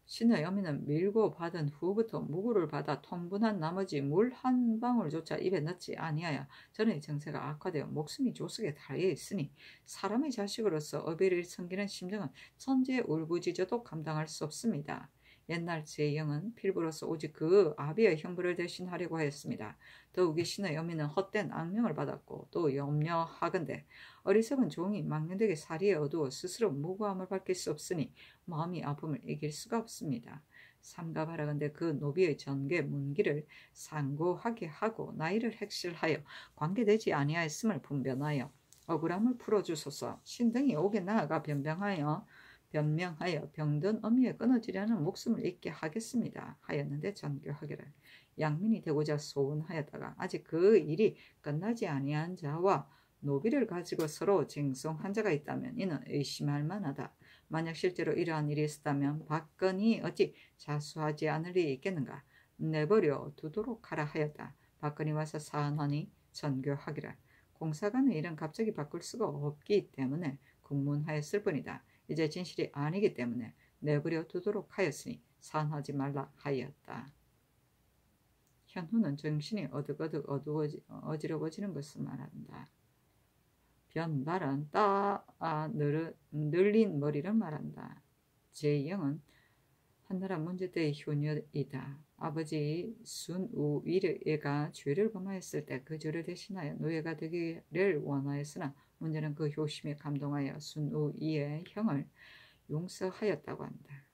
신의 어미는 밀고 받은 후부터 무구를 받아 통분한 나머지 물 한 방울조차 입에 넣지 아니하여 전의 정세가 악화되어 목숨이 조석에 달려 있으니 사람의 자식으로서 어비를 섬기는 심정은 천지의 울부짖어도 감당할 수 없습니다. 옛날 제영은 필부로서 오직 그 아비의 형벌을 대신하려고 하였습니다. 더욱이 신의 어미는 헛된 악명을 받았고 또 염려하건대 어리석은 종이 망령되게 사리에 어두워 스스로 무고함을 밝힐 수 없으니 마음이 아픔을 이길 수가 없습니다. 삼가바라건대 그 노비의 전개 문기를 상고하게 하고 나이를 핵실하여 관계되지 아니하였음을 분변하여 억울함을 풀어주소서. 신등이 옥에 나아가 변명하여 병든 어미에 끊어지려는 목숨을 잃게 하겠습니다. 하였는데 전교하기를 양민이 되고자 소원하였다가 아직 그 일이 끝나지 아니한 자와 노비를 가지고 서로 쟁송한 자가 있다면 이는 의심할 만하다. 만약 실제로 이러한 일이 있었다면 박건이 어찌 자수하지 않을 일이 있겠는가. 내버려 두도록 하라 하였다. 박건이 와서 사안하니 전교하기를 공사관의 일은 갑자기 바꿀 수가 없기 때문에 국문하였을 뿐이다. 이제 진실이 아니기 때문에 내버려 두도록 하였으니 사안하지 말라 하였다. 현후는 정신이 어둑어둑 어지러워지는 것을 말한다. 변발은 늘린 머리를 말한다. 제영은 한나라 문제 때의 효녀이다. 아버지 순우위가 죄를 범하였을 때 그 죄를 대신하여 노예가 되기를 원하였으나 문제는 그 효심에 감동하여 순우위의 형을 용서하였다고 한다.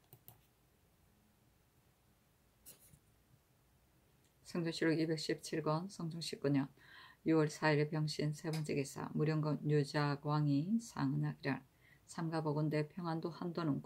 성조실록 217권 성종 19년 6월 4일 병신 세 번째 기사 무령건 유자광이 상은하기를 삼가보건대 평안도 한도는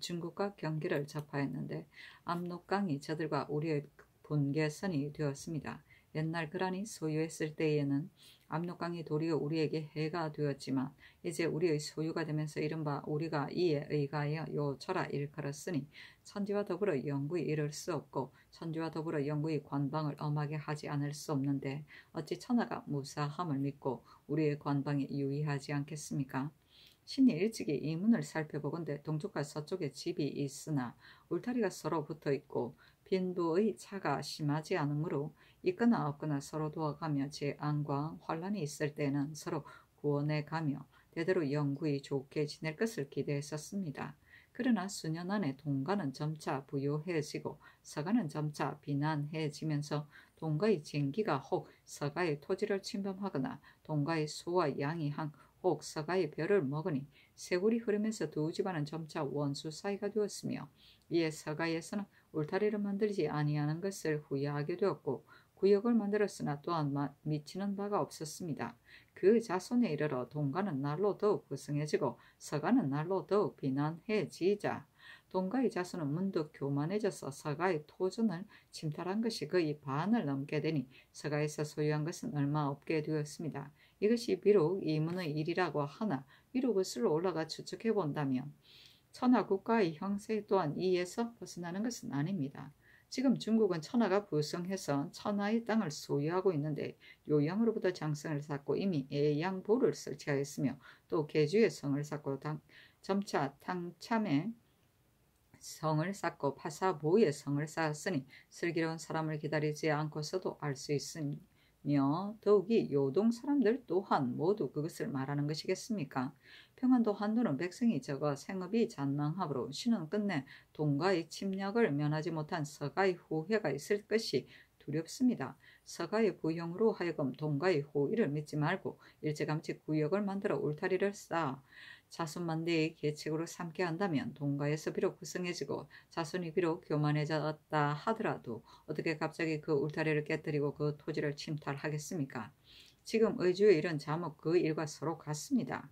중국과 경기를 접하였는데 압록강이 저들과 우리의 분계선이 되었습니다. 옛날 그란이 소유했을 때에는 압록강이 도리어 우리에게 해가 되었지만 이제 우리의 소유가 되면서 이른바 우리가 이에 의하여 요철아 일컬었으니 천지와 더불어 영구히 이룰 수 없고 천지와 더불어 영구히 관방을 엄하게 하지 않을 수 없는데 어찌 천하가 무사함을 믿고 우리의 관방에 유의하지 않겠습니까? 신이 일찍이 이 문을 살펴보건대 동쪽과 서쪽에 집이 있으나 울타리가 서로 붙어있고 빈부의 차가 심하지 않으므로 있거나 없거나 서로 도와가며 재앙과 환란이 있을 때는 서로 구원해가며 대대로 영구히 좋게 지낼 것을 기대했었습니다. 그러나 수년 안에 동가는 점차 부요해지고 서가는 점차 비난해지면서 동가의 쟁기가 혹 서가의 토지를 침범하거나 동가의 소와 양이 혹 서가의 벼를 먹으니 세골이 흐르면서 두 집안은 점차 원수 사이가 되었으며 이에 서가에서는 울타리를 만들지 아니하는 것을 후회하게 되었고 구역을 만들었으나 또한 미치는 바가 없었습니다. 그 자손에 이르러 동가는 날로 더욱 부성해지고 서가는 날로 더욱 비난해지자 동가의 자손은 문득 교만해져서 서가의 토전을 침탈한 것이 거의 반을 넘게 되니 서가에서 소유한 것은 얼마 없게 되었습니다. 이것이 비록 이문의 일이라고 하나 위로 거슬러 올라가 추측해 본다면 천하 국가의 형세 또한 이에서 벗어나는 것은 아닙니다. 지금 중국은 천하가 부성해서 천하의 땅을 소유하고 있는데 요양으로부터 장성을 쌓고 이미 애양보를 설치하였으며 또 계주의 성을 쌓고 점차 탕참의 성을 쌓고 파사보의 성을 쌓았으니 슬기로운 사람을 기다리지 않고서도 알 수 있으며 더욱이 요동 사람들 또한 모두 그것을 말하는 것이겠습니까? 평안도 한도는 백성이 적어 생업이 잔망하므로 신은 끝내 동가의 침략을 면하지 못한 서가의 후회가 있을 것이 두렵습니다. 서가의 부형으로 하여금 동가의 호의를 믿지 말고 일찌감치 구역을 만들어 울타리를 쌓아 자손만대의 계책으로 삼게 한다면 동가에서 비록 부성해지고 자손이 비록 교만해졌다 하더라도 어떻게 갑자기 그 울타리를 깨뜨리고 그 토지를 침탈하겠습니까? 지금 의주의 일은 자목 그 일과 서로 같습니다.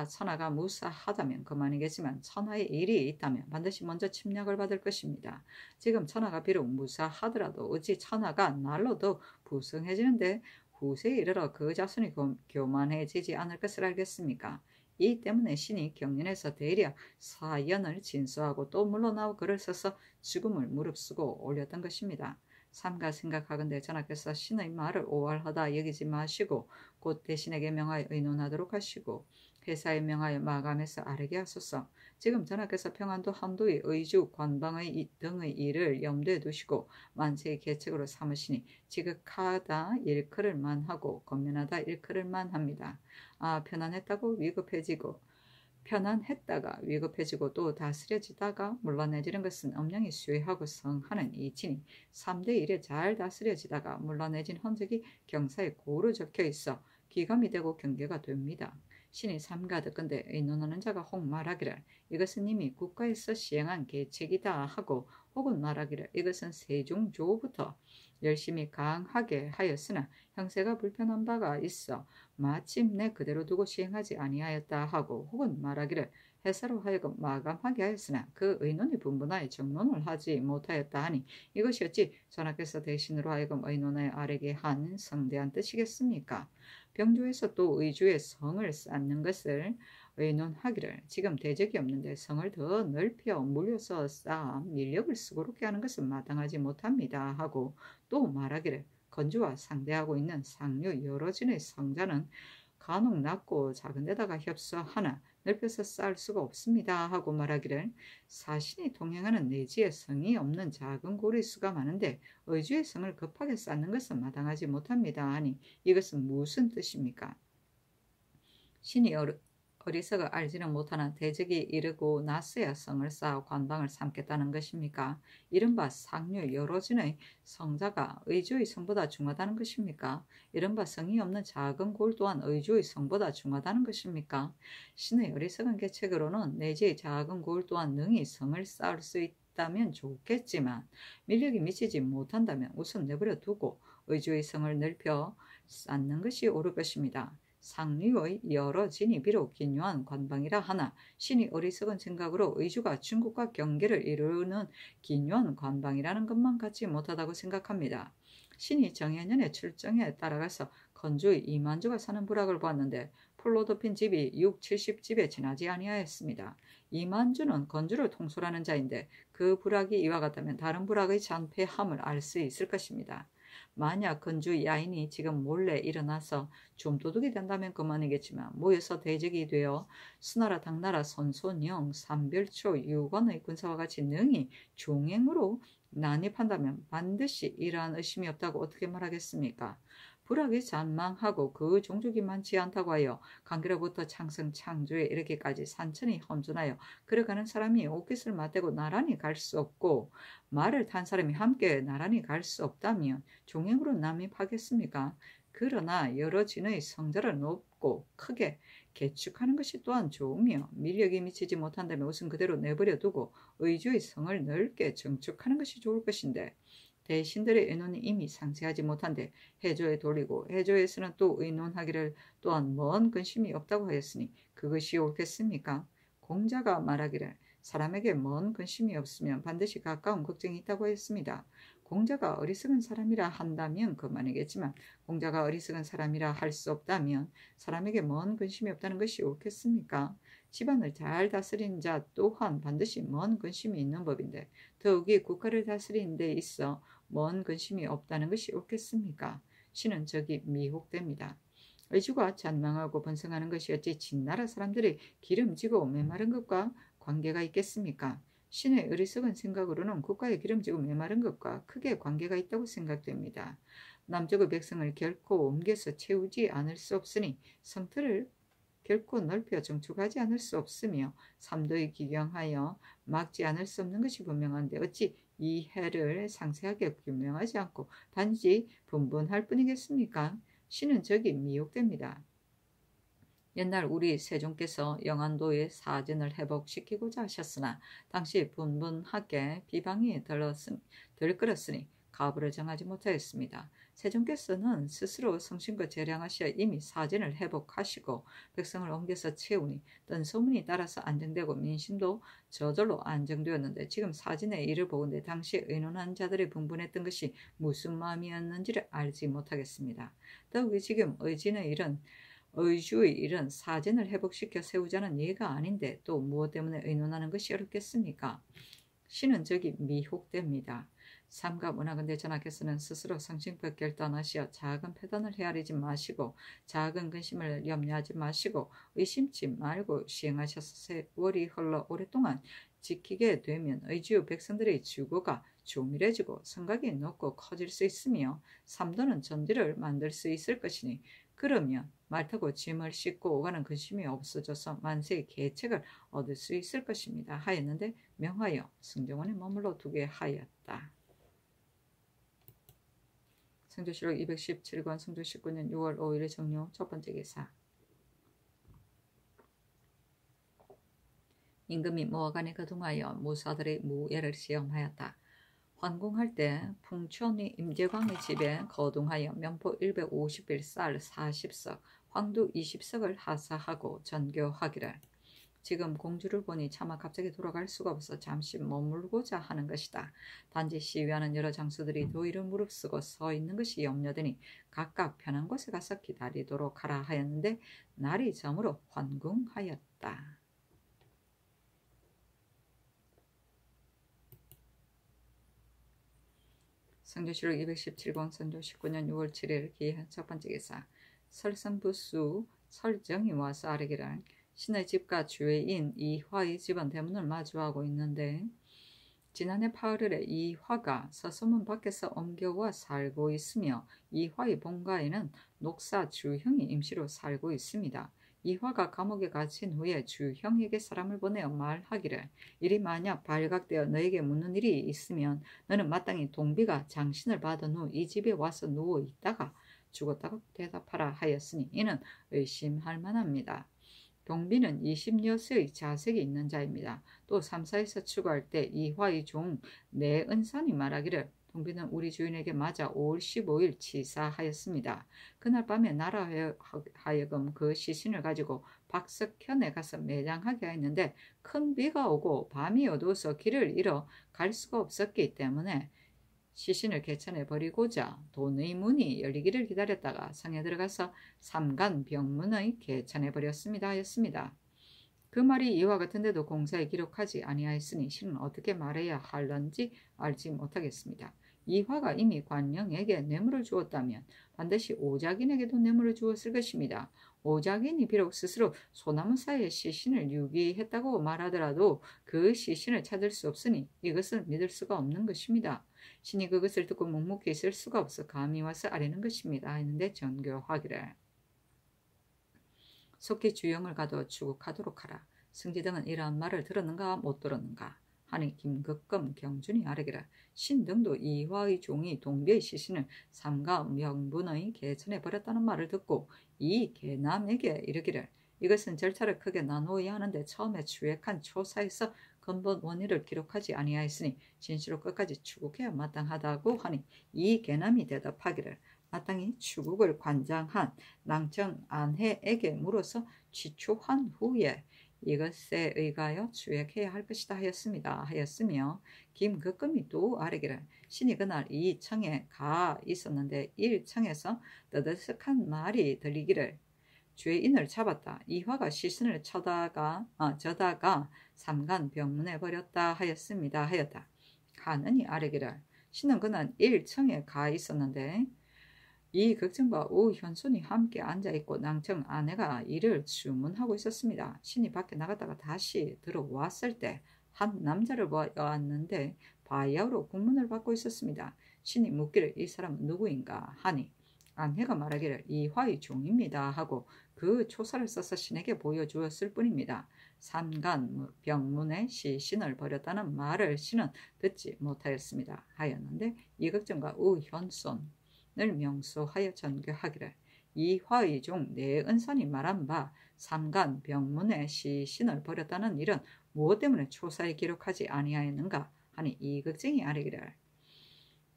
천하가 무사하다면 그만이겠지만 천하의 일이 있다면 반드시 먼저 침략을 받을 것입니다. 지금 천하가 비록 무사하더라도 어찌 천하가 날로 더 부성해지는데 후세에 이르러 그 자손이 교만해지지 않을 것을 알겠습니까? 이 때문에 신이 경륜에서 대략 사연을 진수하고 또 물러나오 글을 써서 죽음을 무릅쓰고 올렸던 것입니다. 삼가 생각하건대 전하께서 신의 말을 오할하다 여기지 마시고 곧 대신에게 명하여 의논하도록 하시고 회사에 명하여 마감해서 아뢰게 하소서. 지금 전하께서 평안도 한도의 의주 관방의 등의 일을 염두에 두시고 만세의 계책으로 삼으시니 지극하다 일컬을 만하고 건면하다 일컬을 만합니다. 편안했다가 위급해지고 또 다스려지다가 물러내지는 것은 엄령이 수행하고 성하는 이치니 3대 1에 잘 다스려지다가 물러내진 흔적이 경사에 고루 적혀 있어 기감이 되고 경계가 됩니다. 신이 삼가듣건대 의논하는 자가 혹 말하기를 이것은 이미 국가에서 시행한 계책이다 하고 혹은 말하기를 이것은 세종조부터 열심히 강하게 하였으나 형세가 불편한 바가 있어 마침내 그대로 두고 시행하지 아니하였다 하고 혹은 말하기를 회사로 하여금 마감하게 하였으나 그 의논이 분분하여 정론을 하지 못하였다 하니 이것이 어찌 전하께서 대신으로 하여금 의논하여 아뢰게 한 성대한 뜻이겠습니까? 병조에서 또 의주의 성을 쌓는 것을 의논하기를 지금 대적이 없는데 성을 더 넓혀 물려서 쌓아 밀력을 수고롭게 하는 것은 마땅하지 못합니다 하고 또 말하기를 건주와 상대하고 있는 상류 여러 진의 성자는 간혹 낮고 작은 데다가 협소하나 넓혀서 쌓을 수가 없습니다 하고 말하기를 사신이 통행하는 내지에 성이 없는 작은 고리수가 많은데 의주의 성을 급하게 쌓는 것은 마땅하지 못합니다 하니 이것은 무슨 뜻입니까? 신이 어리석어 알지는 못하나 대적이 이르고 나서야 성을 쌓아 관방을 삼겠다는 것입니까? 이른바 상류 여로진의 성자가 의주의 성보다 중하다는 것입니까? 이른바 성이 없는 작은 골 또한 의주의 성보다 중하다는 것입니까? 신의 어리석은 계책으로는 내지의 작은 골 또한 능히 성을 쌓을 수 있다면 좋겠지만 밀력이 미치지 못한다면 우선 내버려 두고 의주의 성을 넓혀 쌓는 것이 옳을 것입니다. 상류의 여러 진이 비록 기묘한 관방이라 하나 신이 어리석은 생각으로 의주가 중국과 경계를 이루는 기묘한 관방이라는 것만 갖지 못하다고 생각합니다. 신이 정해년에 출정에 따라가서 건주의 이만주가 사는 부락을 보았는데 풀로 덮인 집이 6, 70집에 지나지 아니하였습니다. 이만주는 건주를 통솔하는 자인데 그 부락이 이와 같다면 다른 부락의 잔폐함을 알 수 있을 것입니다. 만약 건주 야인이 지금 몰래 일어나서 좀도둑이 된다면 그만이겠지만 모여서 대적이 되어 수나라 당나라 선손영 삼별초 유관의 군사와 같이 능히 종행으로 난입한다면 반드시 이러한 의심이 없다고 어떻게 말하겠습니까? 불악이 잔망하고 그 종족이 많지 않다고 하여 강기로부터 창성 창조에 이르기까지 산천이 험준하여 걸어가는 사람이 옷깃을 맞대고 나란히 갈 수 없고 말을 탄 사람이 함께 나란히 갈 수 없다면 종행으로 남입하겠습니까? 그러나 여러 진의 성자를 높고 크게 개축하는 것이 또한 좋으며 밀력이 미치지 못한다면 우선 그대로 내버려 두고 의주의 성을 넓게 정축하는 것이 좋을 것인데 대신들의 의논이 이미 상세하지 못한데 해조에 돌리고 해조에서는 또 의논하기를 또한 먼 근심이 없다고 하였으니 그것이 옳겠습니까? 공자가 말하기를 사람에게 먼 근심이 없으면 반드시 가까운 걱정이 있다고 했습니다. 공자가 어리석은 사람이라 한다면 그만이겠지만 공자가 어리석은 사람이라 할 수 없다면 사람에게 먼 근심이 없다는 것이 옳겠습니까? 집안을 잘 다스리는 자 또한 반드시 먼 근심이 있는 법인데 더욱이 국가를 다스리는 데 있어 먼 근심이 없다는 것이 옳겠습니까? 신은 저기 미혹됩니다. 의주가 잔망하고 번성하는 것이 어찌 진나라 사람들이 기름지고 메마른 것과 관계가 있겠습니까? 신의 어리석은 생각으로는 국가의 기름지고 메마른 것과 크게 관계가 있다고 생각됩니다. 남쪽의 백성을 결코 옮겨서 채우지 않을 수 없으니 성틀을 결코 넓혀 정축하지 않을 수 없으며 삼도에 기경하여 막지 않을 수 없는 것이 분명한데 어찌 이 해를 상세하게 규명하지 않고 단지 분분할 뿐이겠습니까? 신은 저기 미혹됩니다. 옛날 우리 세종께서 영안도의 사진을 회복시키고자 하셨으나 당시 분분하게 비방이 들끓었으니 가부를 정하지 못하였습니다. 세종께서는 스스로 성심껏 재량하시어 이미 사진을 회복하시고 백성을 옮겨서 채우니 뜬 소문이 따라서 안정되고 민심도 저절로 안정되었는데 지금 사진의 일을 보건대 당시 의논한 자들이 분분했던 것이 무슨 마음이었는지를 알지 못하겠습니다. 더욱이 지금 의주의 일은 사진을 회복시켜 세우자는 예가 아닌데 또 무엇 때문에 의논하는 것이 어렵겠습니까? 신은 저기 미혹됩니다. 삼가 문화근대 전하께서는 스스로 성심껏 결단하시어 작은 패단을 헤아리지 마시고 작은 근심을 염려하지 마시고 의심치 말고 시행하셔서 세월이 흘러 오랫동안 지키게 되면 의주 백성들의 주거가 조밀해지고 성각이 높고 커질 수 있으며 삼도는 전지를 만들 수 있을 것이니 그러면 말 타고 짐을 싣고 오가는 근심이 없어져서 만세의 계책을 얻을 수 있을 것입니다. 하였는데 명하여 승정원에 머물러 두게 하였다. 성조실록 217권 성조 19년 6월 5일 정료 첫 번째 기사. 임금이 모아간에 거둥하여 무사들의 무예를 시험하였다. 환궁할 때 풍천이 임재광의 집에 거둥하여 면포 150일 쌀 40석, 황두 20석을 하사하고 전교하기를 지금 공주를 보니 차마 갑자기 돌아갈 수가 없어 잠시 머물고자 하는 것이다. 단지 시위하는 여러 장수들이 도의를 무릅쓰고 서 있는 것이 염려되니 각각 편한 곳에 가서 기다리도록 하라 하였는데 날이 저물어 환궁하였다. 성조실록 217권 성조 19년 6월 7일 기한 첫 번째 기사. 설성부수 설정이 와서 아뢰기를 신의 집과 주회인 이화의 집은 대문을 마주하고 있는데 지난해 8월에 이화가 서소문 밖에서 옮겨와 살고 있으며 이화의 본가에는 녹사 주형이 임시로 살고 있습니다. 이화가 감옥에 갇힌 후에 주형에게 사람을 보내어 말하기를 일이 만약 발각되어 너에게 묻는 일이 있으면 너는 마땅히 동비가 장신을 받은 후 이 집에 와서 누워 있다가 죽었다고 대답하라 하였으니 이는 의심할 만합니다. 동비는 20여세의 자색이 있는 자입니다. 또 3사에서 추구할 때 이화의 종 내은산이 말하기를 동비는 우리 주인에게 맞아 5월 15일 치사하였습니다. 그날 밤에 나라 하여금 그 시신을 가지고 박석현에 가서 매장하게 했는데 큰 비가 오고 밤이 어두워서 길을 잃어 갈 수가 없었기 때문에 시신을 개천해 버리고자 돈의 문이 열리기를 기다렸다가 성에 들어가서 삼간 병문의 개천해 버렸습니다 하였습니다. 그 말이 이와 같은데도 공사에 기록하지 아니하였으니 신은 어떻게 말해야 할런지 알지 못하겠습니다. 이화가 이미 관영에게 뇌물을 주었다면 반드시 오작인에게도 뇌물을 주었을 것입니다. 오작인이 비록 스스로 소나무 사이에 시신을 유기했다고 말하더라도 그 시신을 찾을 수 없으니 이것은 믿을 수가 없는 것입니다. 신이 그것을 듣고 묵묵히 있을 수가 없어 감히 와서 아뢰는 것입니다. 했는데 전교하기를 속히 주영을 가둬 추국하도록 하라. 승지 등은 이러한 말을 들었는가 못 들었는가 하니 김극검 경준이 아뢰기를 신등도 이화의 종이 동비의 시신을 삼가 명분의 개천에 버렸다는 말을 듣고 이 개남에게 이르기를 이것은 절차를 크게 나누어야 하는데 처음에 추액한 초사에서 근본 원인을 기록하지 아니하였으니 진실로 끝까지 추국해야 마땅하다고 하니 이 개남이 대답하기를 마땅히 추국을 관장한 낭청 안해에게 물어서 취초한 후에 이것에 의하여 추액해야 할 것이다 하였으며 김극금이 또 아뢰기를 신이 그날 이 청에 가 있었는데 1청에서 떠들썩한 말이 들리기를 죄인을 잡았다. 이화가 시신을 저다가 삼간 병문에 버렸다 하였다. 하느니 아뢰기를 신은 그날 1청에 가 있었는데 이 극정과 우현손이 함께 앉아있고 낭청 아내가 이를 주문하고 있었습니다. 신이 밖에 나갔다가 다시 들어왔을 때 한 남자를 보았는데 바야흐로 국문을 받고 있었습니다. 신이 묻기를 이 사람은 누구인가 하니 아내가 말하기를 이화의 종입니다 하고 그 초사를 써서 신에게 보여주었을 뿐입니다. 삼간 병문에 시신을 버렸다는 말을 신은 듣지 못하였습니다. 하였는데 이극정과 우현손 을 명소하여 전교하기를 이화의 종 내은산이 말한 바 삼간 병문에 시신을 버렸다는 일은 무엇 때문에 초사에 기록하지 아니하였는가 하니 이극쟁이 아뢰기를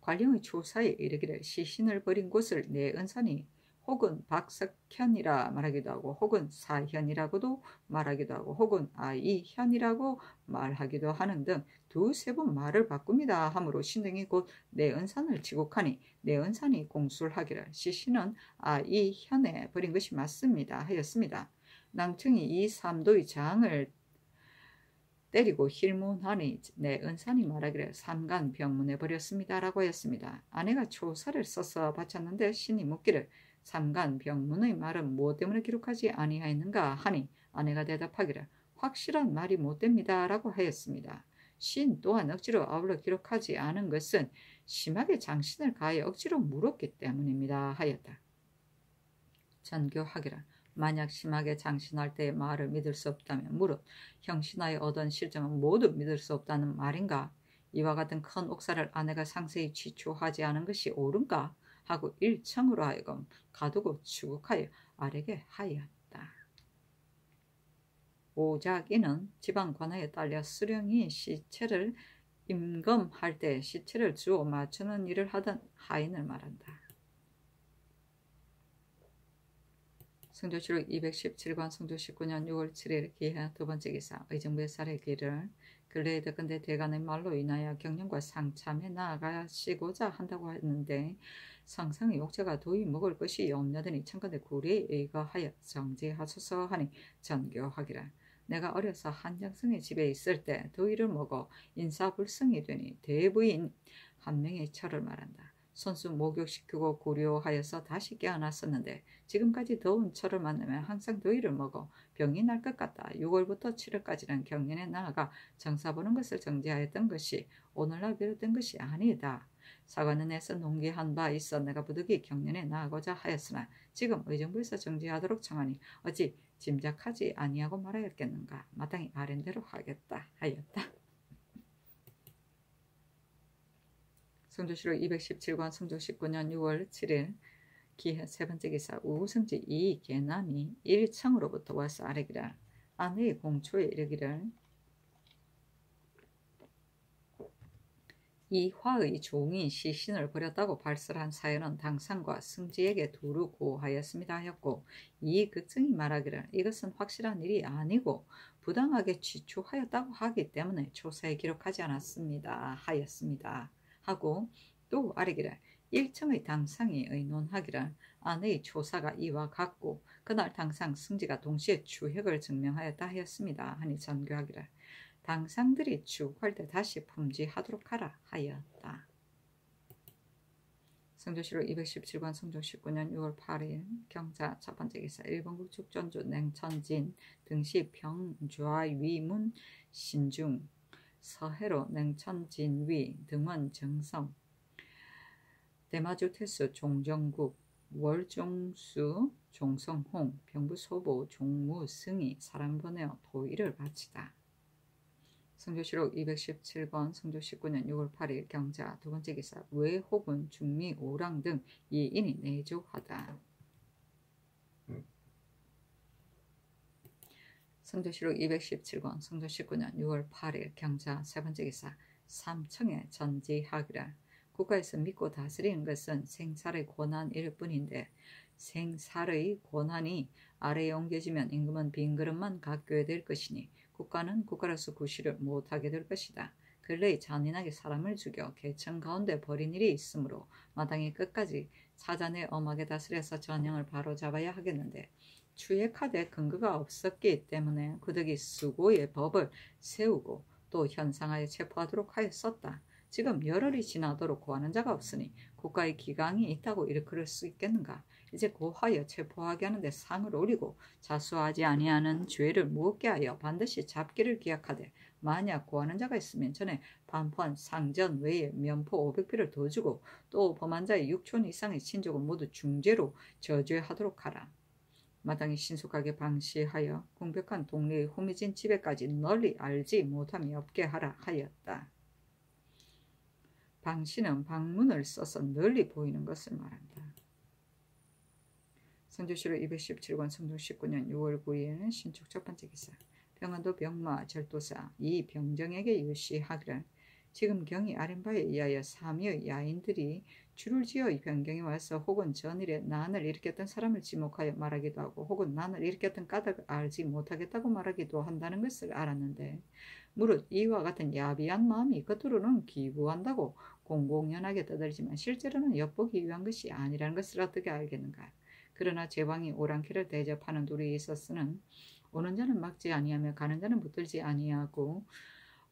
관령의 초사에 이르기를 시신을 버린 곳을 내은산이 혹은 박석현이라 말하기도 하고 혹은 사현이라고도 말하기도 하고 혹은 아이현이라고 말하기도 하는 등 두세 번 말을 바꿉니다. 하므로 신등이 곧 내은산을 지곡하니 내은산이 공술하기를 시신은 아이현에 버린 것이 맞습니다 하였습니다. 낭청이 이 삼도의 장을 때리고 힐문하니 내은산이 말하기를 삼간 병문에 버렸습니다 라고 하였습니다. 아내가 초사를 써서 바쳤는데 신이 묻기를 삼간 병문의 말은 무엇 때문에 기록하지 아니하였는가 하니 아내가 대답하기를 확실한 말이 못됩니다 라고 하였습니다. 신 또한 억지로 아울러 기록하지 않은 것은 심하게 장신을 가하여 억지로 물었기 때문입니다 하였다. 전교하기를 만약 심하게 장신할 때의 말을 믿을 수 없다면 무릇 형신하여 얻은 실정은 모두 믿을 수 없다는 말인가? 이와 같은 큰 옥사를 아내가 상세히 취초하지 않은 것이 옳은가? 하고 일청으로 하여금 가두고 추국하여 아뢰게 하였다. 오작이는 지방 관하에 딸려 수령이 시체를 임금할 때 시체를 주어 맞추는 일을 하던 하인을 말한다. 성조실록 217관 성조 19년 6월 7일 기해 두 번째 기사 의정부의 사례기를 근래에 듣건대 대간의 말로 인하여 경련과 상참에 나아가시고자 한다고 했는데 상상의 욕제가 도히 먹을 것이 없냐더니 청건대 구리에 의거하여 정지하소서 하니 전교하기라. 내가 어려서 한정승의 집에 있을 때 도의를 먹어 인사불성이 되니 대부인 한 명의 철을 말한다. 손수 목욕시키고 구려하여서 다시 깨어났었는데 지금까지 더운 철을 만나면 항상 더위를 먹어 병이 날 것 같다. 6월부터 7월까지는 경련에 나아가 정사 보는 것을 정지하였던 것이 오늘날 비롯된 것이 아니다. 사관원에서 농기한 바 있어 내가 부득이 경련에 나아가고자 하였으나 지금 의정부에서 정지하도록 청하니 어찌 짐작하지 아니하고 말하였겠는가. 마땅히 아랜대로 하겠다 하였다. 성조실록 217관 성조 19년 6월 7일 기해 세 번째 기사 우성지 이 계남이 일청으로부터 와서 아뢰기를 아내의 공초에 이르기를 이 화의 종이 시신을 버렸다고 발설한 사연은 당상과 승지에게 두루 고하였습니다 하였고 이 극증이 말하기를 이것은 확실한 일이 아니고 부당하게 취초하였다고 하기 때문에 초사에 기록하지 않았습니다 하였습니다 하고 또 아뢰기를 일청의 당상이 의논하기를 아내의 초사가 이와 같고 그날 당상 승지가 동시에 추획을 증명하였다 하였습니다 하니 전교하기를 당상들이 추구할 때 다시 품지하도록 하라 하였다. 성조실록 217관 성조 19년 6월 8일 경자 첫 번째 기사 일본국 축전주 냉천진 등시 병좌위문 신중 서해로 냉천진위 등원 정성 대마주 태수 종정국 월종수 종성홍 병부소보 종무승이 사람 보내어 도의를 바치다. 성조실록 217권 성조 19년 6월 8일 경자 두 번째 기사 외 혹은 중미 오랑 등 이인이 내조하다. 성조실록 217권 성조 19년 6월 8일 경자 세 번째 기사 삼청의 전지하기라. 국가에서 믿고 다스리는 것은 생살의 권한일 뿐인데 생살의 권한이 아래에 옮겨지면 임금은 빈 그릇만 갖게 될 것이니 국가는 국가로서 구실을 못하게 될 것이다. 근래에 잔인하게 사람을 죽여 계층 가운데 벌인 일이 있으므로 마땅히 끝까지 찾아내 엄하게 다스려서 전형을 바로잡아야 하겠는데 추액하되 근거가 없었기 때문에 그덕이 수고의 법을 세우고 또 현상하에 체포하도록 하였었다. 지금 열흘이 지나도록 구하는 자가 없으니 국가의 기강이 있다고 일컬을 수 있겠는가? 이제 고하여 체포하게 하는데 상을 올리고 자수하지 아니하는 죄를 무겁게 하여 반드시 잡기를 기약하되 만약 구하는 자가 있으면 전에 반포한 상전 외에 면포 500피를 더 주고 또 범한 자의 6촌 이상의 친족은 모두 중죄로 저죄하도록 하라. 마땅히 신속하게 방시하여 공백한 동네의 후미진 집에까지 널리 알지 못함이 없게 하라 하였다. 방시는 방문을 써서 널리 보이는 것을 말한다. 성조실록 217권 성조 19년 6월 9일 신축 첫 번째 기사 병안도 병마 절도사 이 병정에게 유시하기를 지금 경이 아린 바에 의하여 삼위의 야인들이 줄을 지어 이 변경에 와서 혹은 전일에 난을 일으켰던 사람을 지목하여 말하기도 하고 혹은 난을 일으켰던 까닭을 알지 못하겠다고 말하기도 한다는 것을 알았는데 무릇 이와 같은 야비한 마음이 겉으로는 기부한다고 공공연하게 떠들지만 실제로는 엿보기 위한 것이 아니라는 것을 어떻게 알겠는가. 그러나 제방이 오랑캐를 대접하는 둘이 있었으는 오는 자는 막지 아니하며 가는 자는 붙들지 아니하고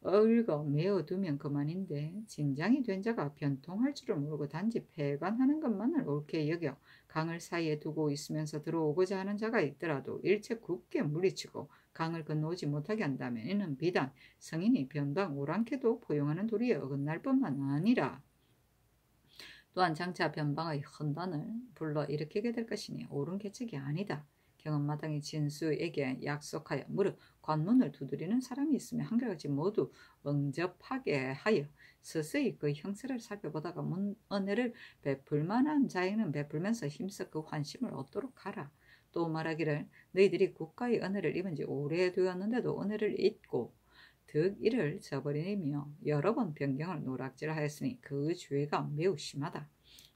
얽어 메어두면 그만인데 진장이 된 자가 변통할 줄을 모르고 단지 배관하는 것만을 옳게 여겨 강을 사이에 두고 있으면서 들어오고자 하는 자가 있더라도 일체 굳게 물리치고 강을 건너오지 못하게 한다면 이는 비단 성인이 변방 오랑캐도 포용하는 도리에 어긋날 뿐만 아니라 또한 장차 변방의 헌단을 불러 일으키게 될 것이니 옳은 계책이 아니다. 경험마당의 진수에게 약속하여 무릇 관문을 두드리는 사람이 있으면 한결같이 모두 응접하게 하여 서서히 그 형세를 살펴보다가 은혜를 베풀 만한 자에는 베풀면서 힘써 그 환심을 얻도록 하라. 또 말하기를 너희들이 국가의 은혜를 입은 지 오래되었는데도 은혜를 잊고 득일을 저버리며 여러 번 변경을 노락질하였으니 그 죄가 매우 심하다.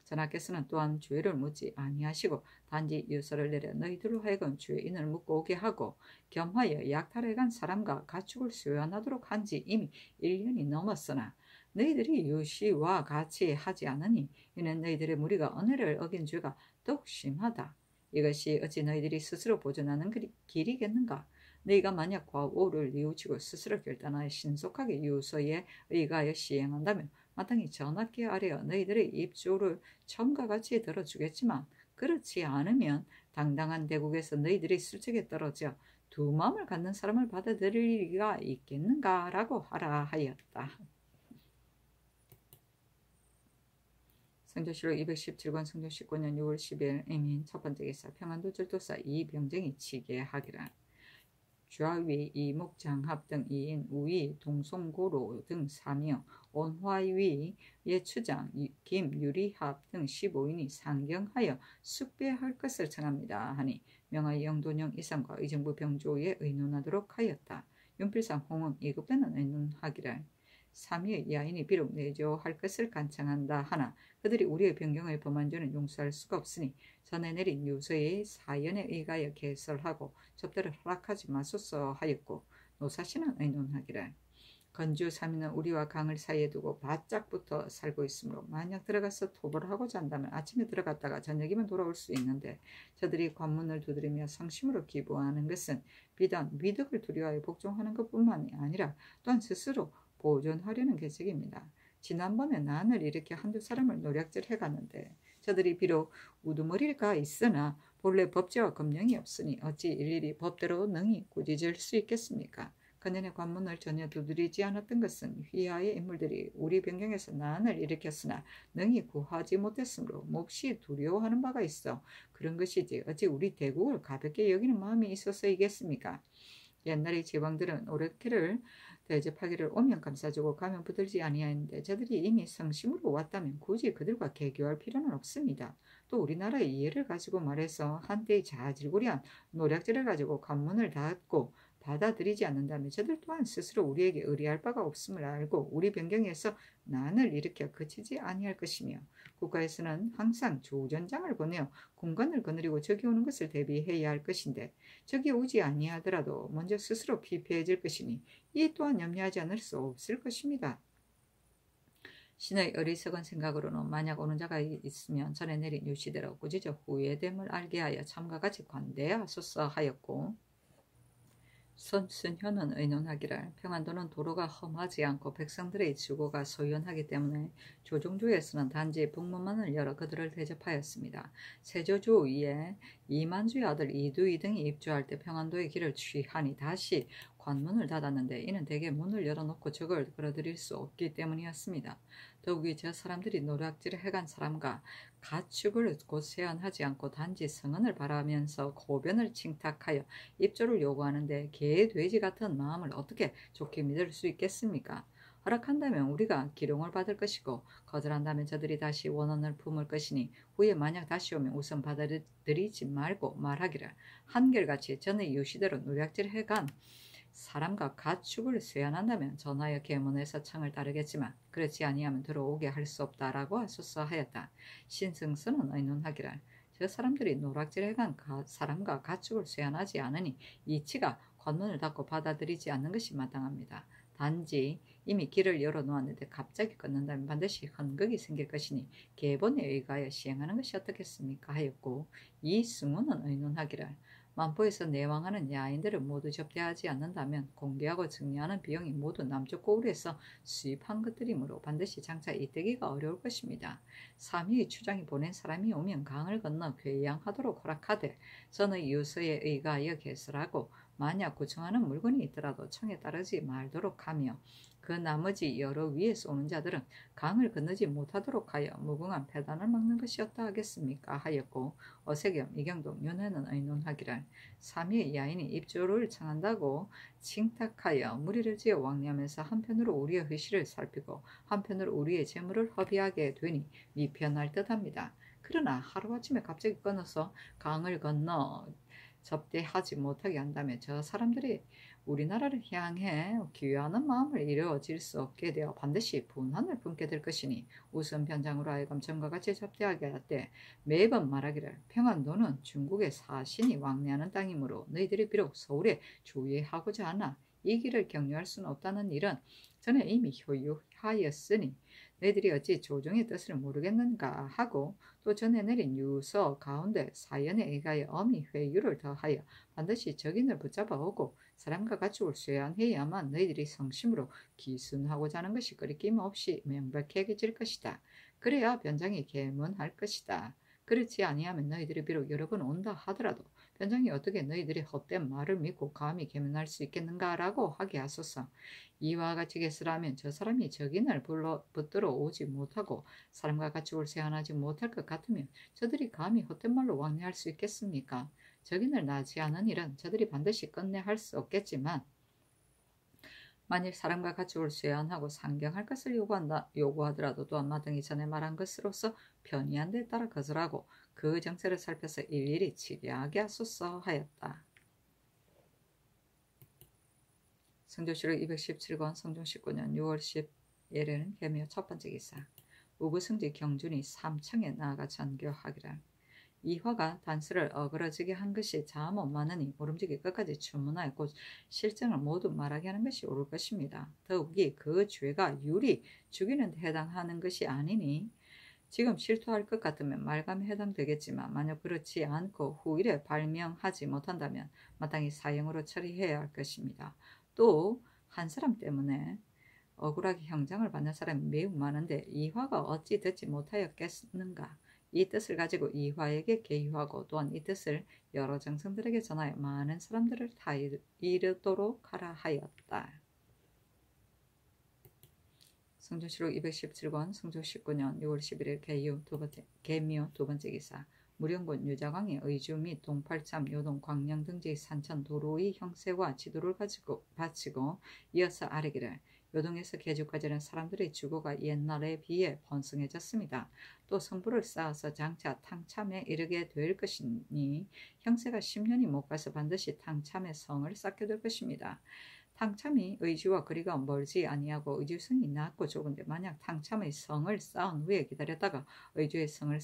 전하께서는 또한 죄를 묻지 아니하시고 단지 유서를 내려 너희들로 하여금 죄인을 묻고 오게 하고 겸하여 약탈해간 사람과 가축을 소환하도록 한 지 이미 1년이 넘었으나 너희들이 유시와 같이 하지 않으니 이는 너희들의 무리가 은혜를 어긴 죄가 더욱 심하다. 이것이 어찌 너희들이 스스로 보존하는 길이겠는가? 너희가 만약 과오를 뉘우치고 스스로 결단하여 신속하게 유서에 의가하여 시행한다면 마땅히 전하께 아뢰어 너희들의 입조를 처음과 같이 들어주겠지만 그렇지 않으면 당당한 대국에서 너희들이 술책에 떨어져 두 마음을 갖는 사람을 받아들일 리가 있겠는가라고 하라 하였다. 성조실록 217권 성조 19년 6월 10일 이민 첫 번째 기사 평안도 절도사 이병정이 치게 하기라. 좌위, 이목장합 등 2인, 우위, 동송고로 등 3여, 온화위, 예추장, 김유리합 등 15인이 상경하여 숙배할 것을 청합니다 하니 명하여 영돈영 이상과 의정부 병조에 의논하도록 하였다. 윤필상 홍은 이급에는 의논하기를 3위의 야인이 비록 내조할 것을 간청한다 하나 그들이 우리의 변경을 범한 죄는 용서할 수가 없으니 전에 내린 유서의 사연에 의하여 개설하고 접대를 허락하지 마소서 하였고 노사시는 의논하기를 건주 3인은 우리와 강을 사이에 두고 바짝 붙어 살고 있으므로 만약 들어가서 토벌을 하고자 한다면 아침에 들어갔다가 저녁이면 돌아올 수 있는데 저들이 관문을 두드리며 성심으로 기부하는 것은 비단 위덕을 두려워하여 복종하는 것뿐만이 아니라 또한 스스로 보존하려는 계책입니다. 지난번에 난을 일으켜 한두 사람을 노략질해 갔는데 저들이 비록 우두머리가 있으나 본래 법제와 검령이 없으니 어찌 일일이 법대로 능히 꾸짖을 수 있겠습니까? 그년의 관문을 전혀 두드리지 않았던 것은 휘하의 인물들이 우리 변경에서 난을 일으켰으나 능히 구하지 못했으므로 몹시 두려워하는 바가 있어 그런 것이지 어찌 우리 대국을 가볍게 여기는 마음이 있어서이겠습니까? 옛날의 제왕들은 오랑캐를 대접하기를 오면 감싸주고 가면 붙들지 아니하였는데 저들이 이미 성심으로 왔다면 굳이 그들과 개교할 필요는 없습니다. 또 우리나라의 예를 가지고 말해서 한때의 자질구레한 노략질을 가지고 관문을 닫고 받아들이지 않는다면 저들 또한 스스로 우리에게 의뢰할 바가 없음을 알고 우리 변경에서 난을 일으켜 그치지 아니할 것이며 국가에서는 항상 조전장을 보내어 군관을 거느리고 적이 오는 것을 대비해야 할 것인데 적이 오지 아니하더라도 먼저 스스로 피폐해질 것이니 이 또한 염려하지 않을 수 없을 것입니다. 신의 어리석은 생각으로는 만약 오는 자가 있으면 전에 내린 유시대로 꾸짖어 후회됨을 알게 하여 참과 같이 관대하소서 하였고 손순현은 의논하기를 평안도는 도로가 험하지 않고 백성들의 주거가 소연하기 때문에 조정주에서는 단지 북문만을 열어 그들을 대접하였습니다. 세조주 위에 이만주의 아들 이두이 등이 입주할 때 평안도의 길을 취하니 다시 관문을 닫았는데 이는 대개 문을 열어놓고 적을 끌어들일 수 없기 때문이었습니다. 더욱이 저 사람들이 노략질을 해간 사람과 가축을 곧 세안하지 않고 단지 성은을 바라면서 고변을 칭탁하여 입조를 요구하는데 개, 돼지 같은 마음을 어떻게 좋게 믿을 수 있겠습니까? 허락한다면 우리가 기룡을 받을 것이고 거절한다면 저들이 다시 원언을 품을 것이니 후에 만약 다시 오면 우선 받아들이지 말고 말하기를 한결같이 전의 유시대로 노략질해간 사람과 가축을 쇠안한다면 전하여 계문에서 창을 따르겠지만 그렇지 아니하면 들어오게 할 수 없다라고 하소서 하였다. 신승선은 의논하기를 저 사람들이 노략질해간 사람과 가축을 쇠안하지 않으니 이치가 관문을 닫고 받아들이지 않는 것이 마땅합니다. 단지 이미 길을 열어놓았는데 갑자기 끊는다면 반드시 흔극이 생길 것이니 계본에 의하여 시행하는 것이 어떻겠습니까 하였고 이승우는 의논하기를 만포에서 내왕하는 야인들을 모두 접대하지 않는다면 공개하고 증여하는 비용이 모두 남쪽 고을에서 수입한 것들이므로 반드시 장차 이때기가 어려울 것입니다. 삼위의 추장이 보낸 사람이 오면 강을 건너 괴양하도록 허락하되 전의 유서에 의하여 개설하고 만약 구청하는 물건이 있더라도 청에 따르지 말도록 하며 그 나머지 여러 위에서 오는 자들은 강을 건너지 못하도록 하여 무궁한 폐단을 막는 것이 어떠하겠습니까 하였고 어세겸, 이경동, 윤회는 의논하기를 삼위의 야인이 입조를 청한다고 칭탁하여 무리를 지어 왕래하면서 한편으로 우리의 의시를 살피고 한편으로 우리의 재물을 허비하게 되니 미편할 듯합니다. 그러나 하루아침에 갑자기 끊어서 강을 건너 접대하지 못하게 한다면 저 사람들이 우리나라를 향해 기여하는 마음을 이루어질 수 없게 되어 반드시 분한을 품게 될 것이니 우선 변장으로 하여금 전과 같이 접대하게 할 때 매번 말하기를 평안도는 중국의 사신이 왕래하는 땅이므로 너희들이 비록 서울에 주의하고자 하나 이 길을 격려할 수는 없다는 일은 전에 이미 효유하였으니 너희들이 어찌 조정의 뜻을 모르겠는가 하고 또 전에 내린 유서 가운데 사연에 의하여 엄히 회유를 더하여 반드시 적인을 붙잡아 오고 사람과 가축을 쇠안해야만 너희들이 성심으로 기순하고자 하는 것이 거리낌 없이 명백해질 것이다. 그래야 변장이 계문할 것이다. 그렇지 아니하면 너희들이 비록 여러 번 온다 하더라도 변장이 어떻게 너희들이 헛된 말을 믿고 감히 계문할 수 있겠는가라고 하게 하소서. 이와 같이 개설하면 저 사람이 적인을 붙들어 오지 못하고 사람과 가축을 세안하지 못할 것 같으면 저들이 감히 헛된 말로 왕래할 수 있겠습니까? 적인을 나지 않은 일은 저들이 반드시 끝내 할 수 없겠지만 만일 사람과 가축을 쇠안하고 상경할 것을 요구하더라도 또한 마땅히 전에 말한 것으로서 편의한 데 따라 거절하고 그 정세를 살펴서 일일이 치리하게 하소서 하였다. 성조실록 217권 성종 19년 6월 10일에는 개묘 첫 번째 기사 우구승지 경준이 삼청에 나아가 전교하기를 이화가 단수를 어그러지게 한 것이 자못 많으니 모름지기 끝까지 추문하여 곧 실정을 모두 말하게 하는 것이 옳을 것입니다. 더욱이 그 죄가 유리 죽이는 데 해당하는 것이 아니니 지금 실토할 것 같으면 말감에 해당되겠지만 만약 그렇지 않고 후일에 발명하지 못한다면 마땅히 사형으로 처리해야 할 것입니다. 또 한 사람 때문에 억울하게 형장을 받는 사람이 매우 많은데 이화가 어찌 듣지 못하였겠는가. 이 뜻을 가지고 이화에게 계유하고 또한 이 뜻을 여러 정성들에게 전하여 많은 사람들을 다 이르도록 하라 하였다. 성조실록 217권 성조 19년 6월 11일 개묘 두 번째 기사 무령군 유자광의 의주 및 동팔참, 요동, 광양 등지의 산천 도로의 형세와 지도를 바치고 이어서 아래기를 요동에서 계주까지는 사람들의 주거가 옛날에 비해 번성해졌습니다. 또 성부를 쌓아서 장차 탕참에 이르게 될 것이니 형세가 10년이 못 가서 반드시 탕참의 성을 쌓게 될 것입니다. 탕참이 의주와 거리가 멀지 아니하고 의주성이 낮고 좁은데 만약 탕참의 성을 쌓은 후에 기다렸다가 의주의 성을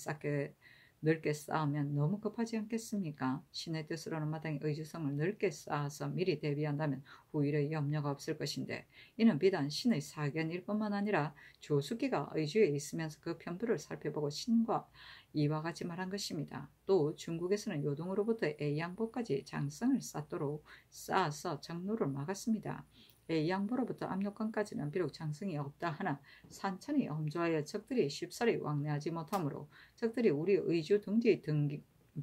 넓게 쌓으면 너무 급하지 않겠습니까? 신의 뜻으로는 마땅히 의주성을 넓게 쌓아서 미리 대비한다면 후일의 염려가 없을 것인데 이는 비단 신의 사견일 뿐만 아니라 조수기가 의주에 있으면서 그 편부를 살펴보고 신과 이와 같이 말한 것입니다. 또 중국에서는 요동으로부터 A양보까지 장성을 쌓아서 장로를 막았습니다. A양보로부터 압록강까지는 비록 장성이 없다 하나 산천이 엄조하여 적들이 쉽사리 왕래하지 못하므로 적들이 우리 의주 등지의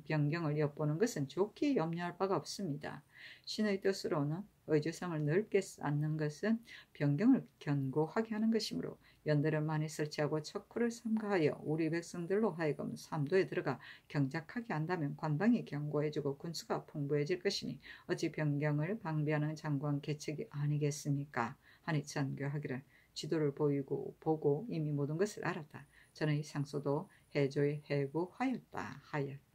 변경을 엿보는 것은 좋게 염려할 바가 없습니다. 신의 뜻으로는 의주성을 넓게 쌓는 것은 변경을 견고하게 하는 것이므로 연대를 많이 설치하고 척후를 삼가하여 우리 백성들로 하여금 삼도에 들어가 경작하게 한다면 관방이 견고해지고 군수가 풍부해질 것이니 어찌 변경을 방비하는 장관 계책이 아니겠습니까? 하니 전교하기를 지도를 보고 이미 모든 것을 알았다. 저는 이 상소도 해조에 해고하였다 하였다.